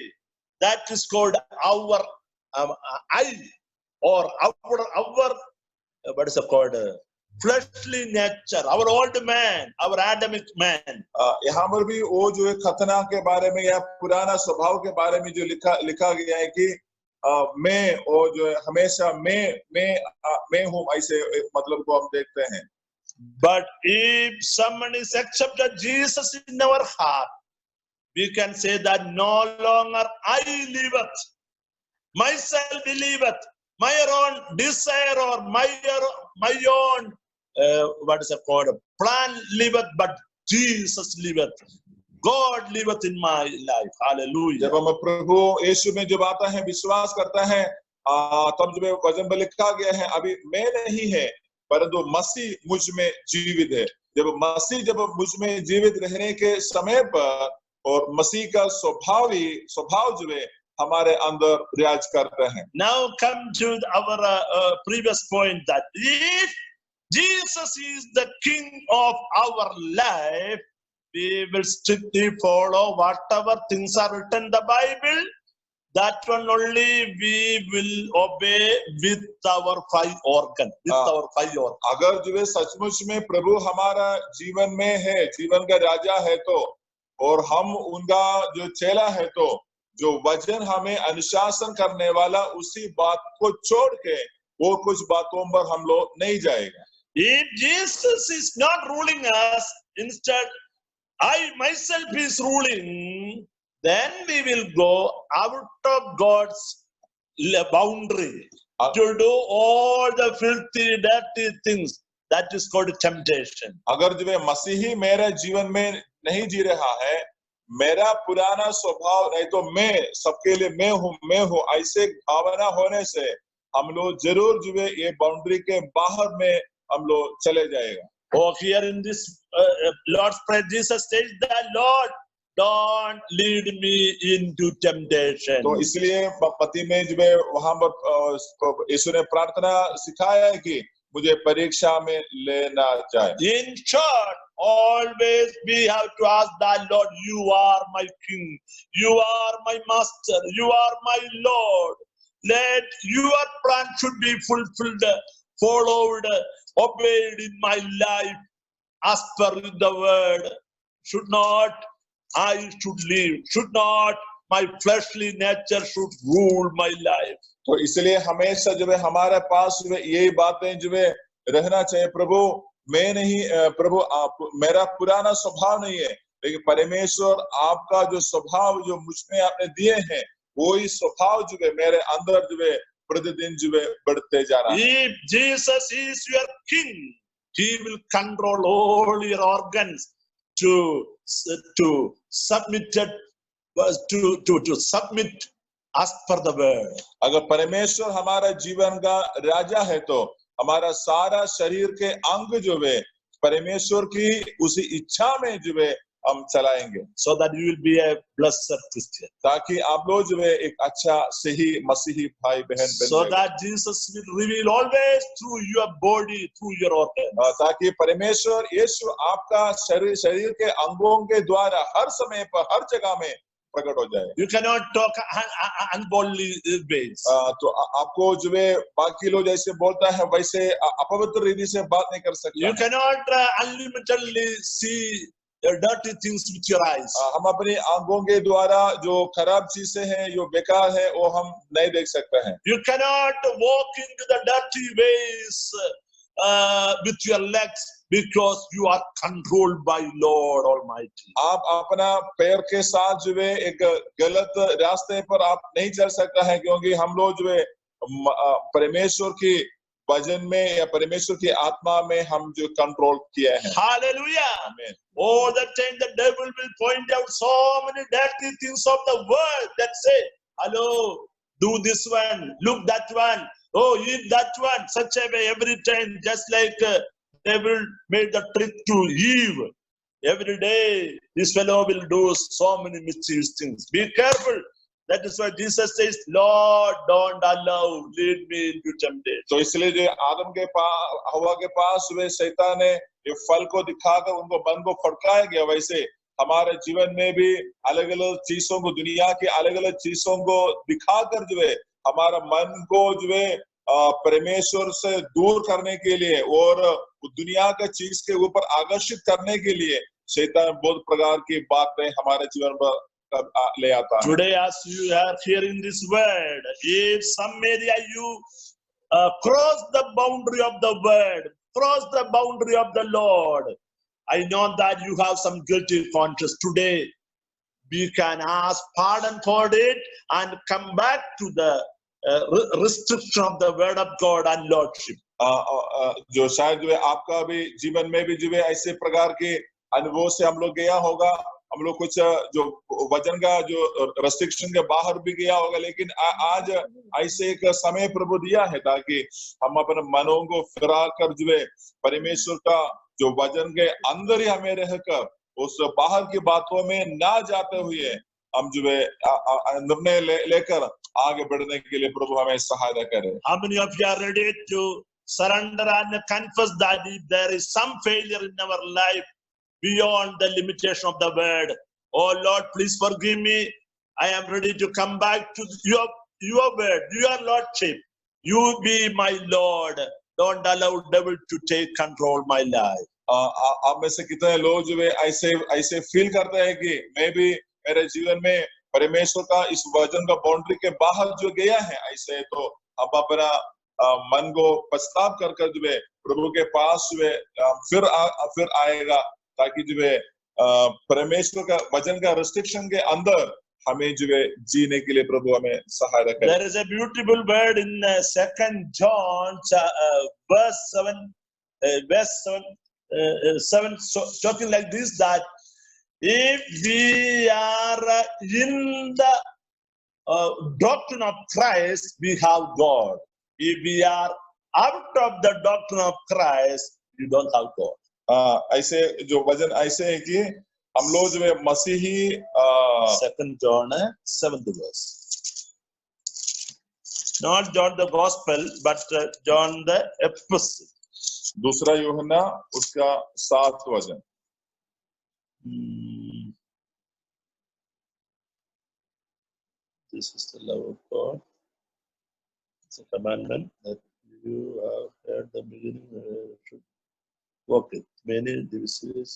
That is called our I, or our fleshly nature, our old man, our Adamic man. यहाँ पर भी वो जो है खतना के बारे में या पुराना स्वभाव के बारे में जो लिखा गया है कि मैं और जो है हमेशा मैं हूँ, ऐसे मतलब को हम देखते हैं। But if someone is accepted Jesus in our heart, we can say that no longer I liveth, myself believeth, my own desire or my own plan liveth, but Jesus liveth. God liveth in my life. Hallelujah. जब हम प्रभु यीशु में जब आता है विश्वास करता है तब जब वचन में लिखा गया है अभी मैं नहीं है परंतु मसीह मुझ में जीवित है। जब मसीह जब मुझ में जीवित रहने के समय पर और मसीह का स्वभाव जो है हमारे अंदर रियाज करते हैं। Now come to our previous point that if Jesus is the King of our life, we will strictly follow whatever things are written in the Bible. That one only we will obey with our five organs. अगर जो है सचमुच में प्रभु हमारा जीवन में है, जीवन का राजा है तो, और हम उनका जो चेला है तो, जो वचन हमें अनुशासन करने वाला उसी बात को छोड़ के वो कुछ बातों पर हम लोग नहीं जाएगा। If Jesus is not ruling us, instead I myself is ruling, then we will go out of God's boundary to do all the filthy, dirty things. That is called temptation. अगर जो है मसीही मेरे जीवन में नहीं जी रहा है, मेरा पुराना स्वभाव नहीं तो मैं सबके लिए मैं हूँ ऐसे भावना होने से हम लोग जरूर जो है ये बाउंड्री के बाहर में हम लोग चले जाएगा। Oh, here in this Lord's Prayer, Jesus says that Lord, don't lead me into temptation. तो इसलिए पति में जो है वहां पर यीशु ने प्रार्थना सिखाया है कि मुझे परीक्षा में लेना जाए। In short, always we have to ask that Lord, you are my King, you are my Master, you are my Lord. Let your plan should be fulfilled, followed, obeyed in my life as per the word. Should not I should live, should not my fleshly nature should rule my life. तो इसलिए हमेशा जो है हमारे पास जो है यही बातें जो है रहना चाहिए, प्रभु मैं नहीं, प्रभु आप, मेरा पुराना स्वभाव नहीं है, लेकिन परमेश्वर आपका जो स्वभाव जो मुझ में आपने दिए हैं वही स्वभाव जो है मेरे अंदर जो है प्रतिदिन जो है बढ़ते जा रहा है। If Jesus is your King, He will control all your organs to submit as per the word. अगर परमेश्वर हमारा जीवन का राजा है तो हमारा सारा शरीर के अंग जो है परमेश्वर की उसी इच्छा में जो है हम चलाएंगे। So that you will be a blessed Christian. ताकि आप लोग जो है एक अच्छा सही मसीही भाई बहन बन So that Jesus will reveal always through your body, through your organs. ताकि परमेश्वर यीशु आपका शरीर के अंगों के द्वारा हर समय पर हर जगह में प्रकट हो जाए। You cannot talk unboldly ways. तो आपको जो है बाकी लोग जैसे बोलता है वैसे अपवित्र रीति से बात नहीं कर सकते। You cannot unlimitedly see dirty things with your eyes. हम अपने आंखों के द्वारा जो खराब चीजें हैं, जो बेकार है, वो हम नहीं देख सकते हैं। You cannot walk into the dirty ways with your legs because you are controlled by Lord Almighty. आप अपना पैर के साथ जो है एक गलत रास्ते पर आप नहीं चल सकता है, क्योंकि हम लोग जो है परमेश्वर की वजन में या परमेश्वर की आत्मा में हम जो कंट्रोल किए हैं। Hallelujah. Amen. All the time the devil will point out so many dirty things of the world that say, hello, do this one, look that one, oh, eat that one, such a way every time, just like devil made the trick to Eve. Every day, this fellow will do so many mischievous things. Be careful. That is why Jesus says, Lord, don't allow, lead me into temptation. तो इसलिए जो आदम के पास, हवा के पास वे शैतान ने ये फल को दिखाकर उनको मन को फटकाया गया, वैसे हमारे जीवन में भी अलग अलग चीजों को, दुनिया की अलग अलग चीजों को दिखाकर जो है हमारा मन को जो है परमेश्वर से दूर करने के लिए और दुनिया के चीज के ऊपर आकर्षित करने के लिए शैतान बहुत प्रकार की बातें हमारे जीवन पर ले आता है। Today, as you are hearing this word, if some area you cross the boundary of the word, cross the boundary of the Lord, I know that you have some guilty conscience. Today, we can ask pardon for it and come back to the restriction of the word of God and Lordship. जो शायद जो है आपका भी जीवन में भी जो है ऐसे प्रकार के अनुभव से हम लोग गया होगा, हम लोग कुछ जो वजन का जो रेस्ट्रिक्शन के बाहर भी गया होगा, लेकिन आज ऐसे एक समय प्रभु दिया है ताकि हम अपने मनों को फिरा कर जो है परमेश्वर का जो वजन के अंदर ही हमें रहकर उस बाहर की बातों में ना जाते हुए हम जो है निर्णय लेकर आगे बढ़ने के लिए प्रभु हमें सहायता करे। How many of you are ready to surrender and confess that if there is some failure in our life beyond the limitation of the word, oh Lord, please forgive me. I am ready to come back to your word, your lordship. You be my Lord. Don't allow devil to take control my life. आप में से कितने लोग जो है ऐसे feel करते हैं कि मैं भी मेरे जीवन में परमेश्वर का इस वचन का बाउंड्री के बाहर जो गया है, ऐसे तो अब अपना मन को पछताव कर जो है प्रभु के पास जो है फिर आएगा ताकि जो है परमेश्वर का वचन का रेस्ट्रिक्शन के अंदर हमें जो है जीने के लिए प्रभु हमें सहायता करे। There is a beautiful word in 2 John verse 7 talking like this, that if we are in the doctrine of Christ, we have God. If we are out of the doctrine of Christ, we don't have God. ऐसे जो वचन ऐसे है कि हम लोग जो है मसीही 2 John 7th verse, not John the Gospel, but John the Epistle. दूसरा यूहन्ना उसका 7 वचन। This is the love of God. It's a commandment that you have heard the beginning. Should walk it. Many divisions.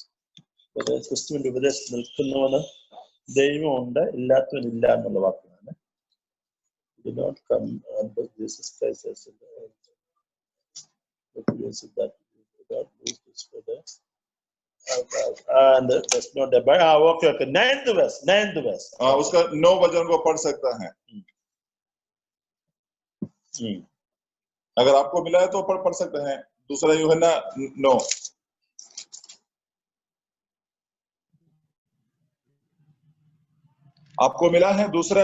ക്രിസ്തുവിന്റെ ഉപദേശത്തിൽ നിൽക്കുന്നവന് ദൈവമുണ്ട്, ഇല്ലാത്തവനില്ല എന്നുള്ള വാക്കാണ്. Do not come under Jesus Christ as a Lord. But yes, that God knows this for that. And that's not the okay. 9th verse. उसका 9 वचन को पढ़ सकता है। अगर आपको मिला है तो पढ़ सकते हैं। दूसरा यूहन्ना 9। आपको मिला है दूसरा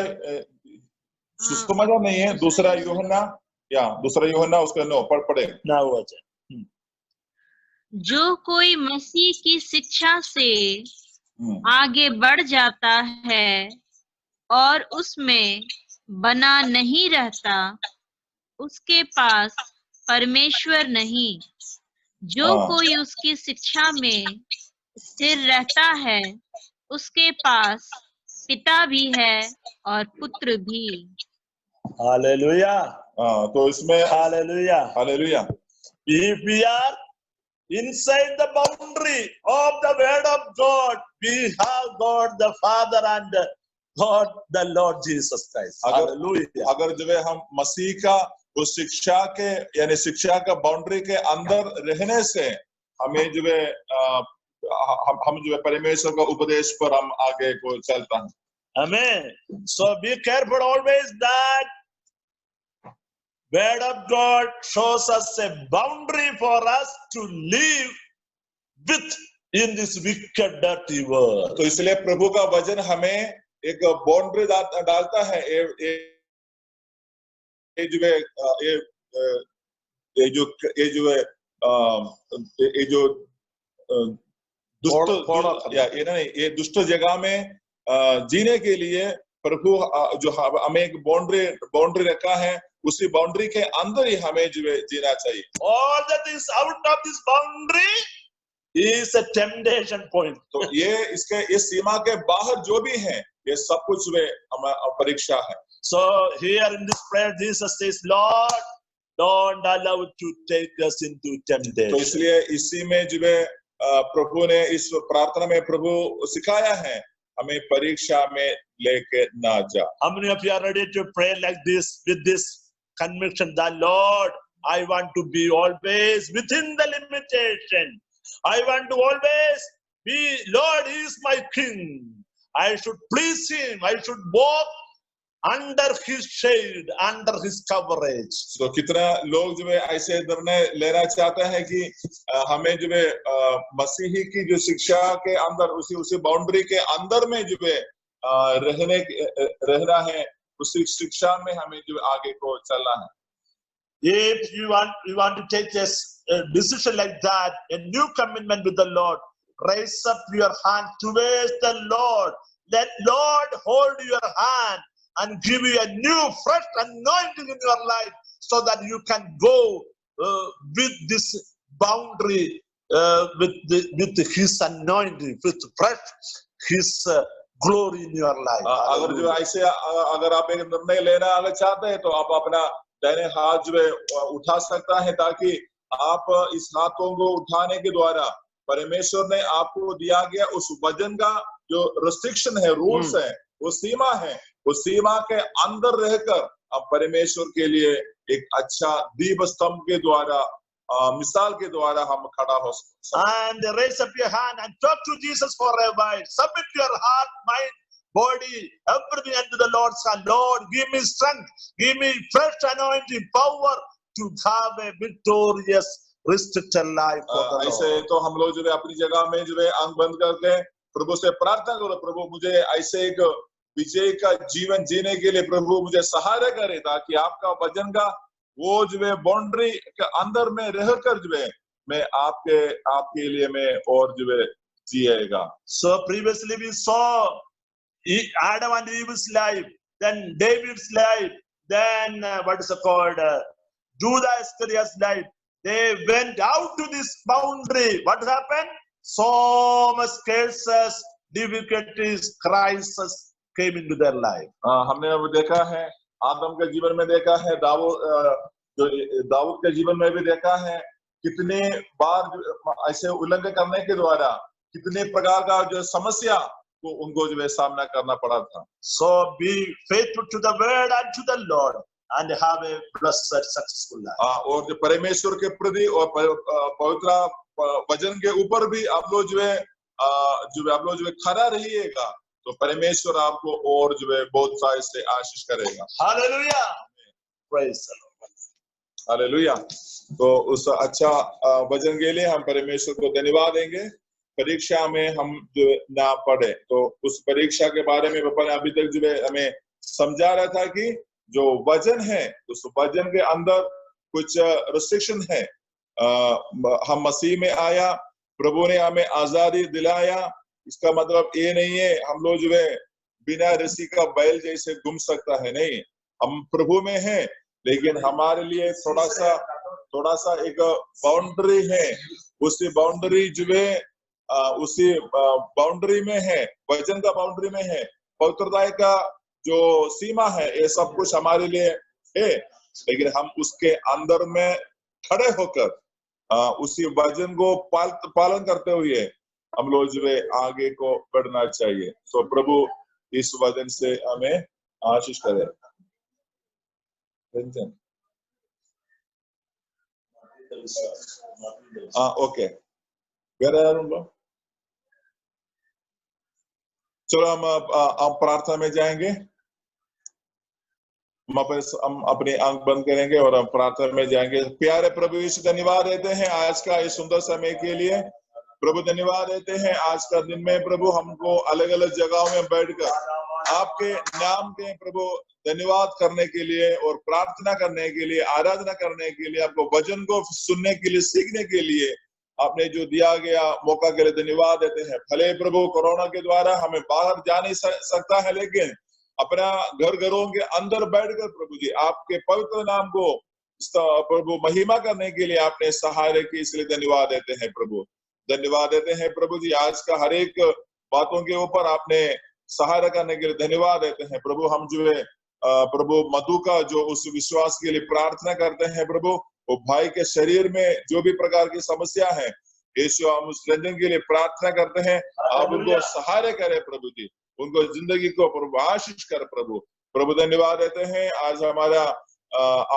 सुसमाचार नहीं है, दूसरा यूहन्ना उसका 9 पढ़े। जो कोई मसीह की शिक्षा से आगे बढ़ जाता है और उसमें बना नहीं रहता, उसके पास परमेश्वर नहीं। जो कोई उसकी शिक्षा में स्थिर रहता है, उसके पास पिता भी है और पुत्र भी। हालेलुया। तो इसमें hallelujah. If we are inside the boundary of the word of God, we have God the Father and God the Lord Jesus Christ. अगर जो है हम मसीह का उस शिक्षा के यानी शिक्षा का बाउंड्री के अंदर रहने से हमें जो है हम जो है परमेश्वर का उपदेश पर हम आगे को चलता है। Amen. So be careful always that word of God shows us a boundary for us to live with in this wicked, dirty world. तो इसलिए प्रभु का वचन हमें एक बाउंड्री डालता है। ये दुष्ट जगह में जीने के लिए प्रभु जो हमें एक बाउंड्री रखा है, उसी बाउंड्री के अंदर ही हमें जीना चाहिए। All that is out of this boundary is a temptation point. तो ये इसके इस सीमा के बाहर जो भी है, ये सब कुछ परीक्षा है। So here in this prayer Jesus says, Lord, don't allow it to take us into temptation. तो इसलिए इसी में जो है प्रभु ने इस प्रार्थना में प्रभु सिखाया है, हमें परीक्षा में लेके ना जा। How many of you are ready to pray like this with this conviction that Lord, I want to be always within the limitation. I want to always be, Lord, He is my King. I should please Him. I should walk under his shade, under his coverage. तो कितना लोग जो है ऐसे निर्णय लेना चाहते हैं कि हमें जो है मसीही की जो शिक्षा के अंदर उसी बाउंड्री के अंदर में जो है रहना है, उसी शिक्षा में हमें जो आगे को चलना है। If you want to take a decision like that, a new commitment with the Lord, raise up your hand towards the Lord. Let Lord hold your hand and give you a new, fresh anointing in your life, so that you can go with this boundary, with His anointing, with fresh His glory in your life. अगर जो ऐसे अगर आप एक निर्णय लेना अगर चाहते हैं तो आप अपना दाहिने हाथ जो है उठा सकता है, ताकि आप इस हाथों को उठाने के द्वारा परमेश्वर ने आपको दिया गया उस वजन का जो रिस्ट्रिक्शन है, रूल्स है, वो सीमा है, उस सीमा के अंदर रहकर अब परमेश्वर के लिए एक अच्छा दीप स्तंभ के द्वारा मिसाल के द्वारा हम खड़ा हो सकते हैं। And raise up your hand and talk to Jesus for a while. Submit your heart, mind, body, everything unto the Lord's hand. Lord, give me strength, give me fresh anointing, power to have a victorious, restricted life for the Lord. ऐसे तो हम लोग जो है अपनी जगह में जो है आंख बंद करके प्रभु से प्रार्थना करो, प्रभु मुझे ऐसे एक विजय का जीवन जीने के लिए प्रभु मुझे सहारा करे, ताकि आपका वचन का वो जो है बाउंड्री के अंदर में रहकर जो है मैं आपके लिए मैं और जो है जिएगा। So previously we saw Adam and Eve's life, then David's life, then what is it called, Judah Iscariot's life. They went out to this boundary. What happened? So much curses, difficulties, crisis came into their life. हमने अब देखा है, आदम के जीवन में देखा है, दाऊद के जीवन में भी देखा है, कितने बार ऐसे उल्लंघन करने के द्वारा कितने प्रकार का जो समस्या को उनको जो है सामना करना पड़ा था। So be faithful to the word and to the Lord and have a blessed, successful life. और जो परमेश्वर के प्रति और पवित्र वचन के ऊपर भी आप लोग जो है खड़ा रहिएगा, तो परमेश्वर आपको और जो है बहुत सारे से आशीष करेगा। Hallelujah. Praise the Lord. Hallelujah. तो उस अच्छा वचन के लिए हम परमेश्वर को धन्यवाद देंगे। परीक्षा में हम जो ना पढ़े, तो उस परीक्षा के बारे में पापा ने अभी तक जो है हमें समझा रहा था कि जो वचन है उस वचन के अंदर कुछ रिस्ट्रिक्शन है। हम मसीह में आया, प्रभु ने हमें आजादी दिलाया, इसका मतलब ये नहीं है हम लोग जो है बिना रस्सी का बैल जैसे घूम सकता है, नहीं। हम प्रभु में हैं, लेकिन हमारे लिए थोड़ा सा एक बाउंड्री है। उसी बाउंड्री जो है उसी बाउंड्री में है, वचन का बाउंड्री में है, पवित्रता का जो सीमा है, ये सब कुछ हमारे लिए है। लेकिन हम उसके अंदर में खड़े होकर उसी वचन को पालन करते हुए हम लोग जो है आगे को बढ़ना चाहिए। तो प्रभु इस वचन से हमें आशीष करे। ओके, चलो हम प्रार्थना में जाएंगे। हम अपनी आंख बंद करेंगे और हम प्रार्थना में जाएंगे। प्यारे प्रभु यीशु, धन्यवाद देते हैं आज का इस सुंदर समय के लिए। प्रभु धन्यवाद देते हैं आज का दिन में प्रभु हमको अलग अलग जगहों में बैठकर आपके नाम के प्रभु धन्यवाद करने के लिए और प्रार्थना करने के लिए, आराधना करने के लिए, आपको वचन को सुनने के लिए, सीखने के लिए आपने जो दिया गया मौका के लिए धन्यवाद देते हैं। भले प्रभु कोरोना के द्वारा हमें बाहर जा नहीं सकता है, लेकिन अपना घरों के अंदर बैठकर प्रभु जी आपके पवित्र नाम को प्रभु महिमा करने के लिए आपने सहारे की, इसलिए धन्यवाद देते हैं प्रभु। धन्यवाद देते हैं प्रभु जी आज का हर एक बातों के ऊपर आपने सहारा करने के लिए धन्यवाद देते हैं प्रभु। हम जो है प्रभु मधु का जो उस विश्वास के लिए प्रार्थना करते हैं प्रभु, वो भाई के शरीर में जो भी प्रकार की समस्या है यीशु हम उस रंजन के लिए प्रार्थना करते हैं, आप उनको सहारे करें प्रभु जी, उनको जिंदगी को प्रभु आशीष कर प्रभु। प्रभु धन्यवाद देते हैं आज हमारा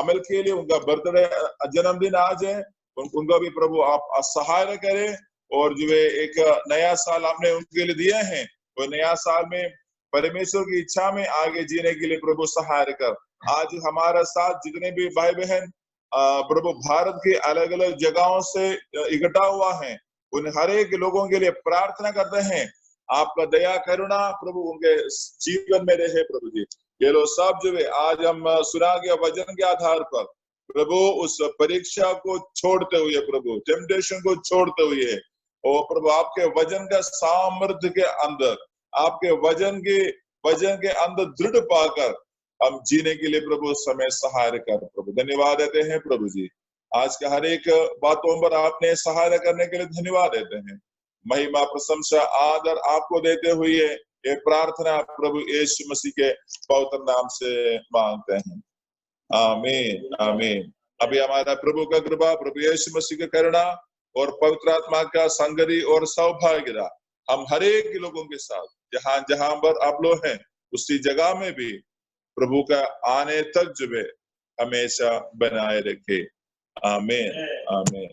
अमल के लिए, उनका बर्थडे जन्मदिन आज है, उनका भी प्रभु आप सहायता करें। और जो है एक नया साल आपने उनके लिए दिया है, वो नया साल में परमेश्वर की इच्छा में आगे जीने के लिए प्रभु सहाय कर। आज हमारा साथ जितने भी भाई बहन प्रभु भारत के अलग अलग जगहों से इकट्ठा हुआ है, उन हर एक लोगों के लिए प्रार्थना करते हैं, आपका दया करुणा प्रभु उनके जीवन में रहे प्रभु जी। ये लोग सब जो है आज हम सुना के वचन के आधार पर प्रभु उस परीक्षा को छोड़ते हुए, प्रभु टेम्पटेशन को छोड़ते हुए, और प्रभु आपके वचन का सामर्थ्य के अंदर, आपके वचन के अंदर दृढ़ पाकर हम जीने के लिए प्रभु समय सहाय कर। प्रभु धन्यवाद देते हैं प्रभु जी, आज के हर एक बातों पर आपने सहायता करने के लिए धन्यवाद देते हैं। महिमा प्रशंसा आदर आपको देते हुए ये प्रार्थना प्रभु यीशु मसीह के पवित्र नाम से मांगते हैं, आमीन आमीन। अभी हमारा प्रभु का कृपा, प्रभु यीशु मसीह का करुणा और पवित्र आत्मा का संगति और सौभाग्य हम हर एक लोगों के साथ जहां जहां पर आप लोग हैं उसी जगह में भी प्रभु का आने तक जो है हमेशा बनाए रखे, आमीन आमीन।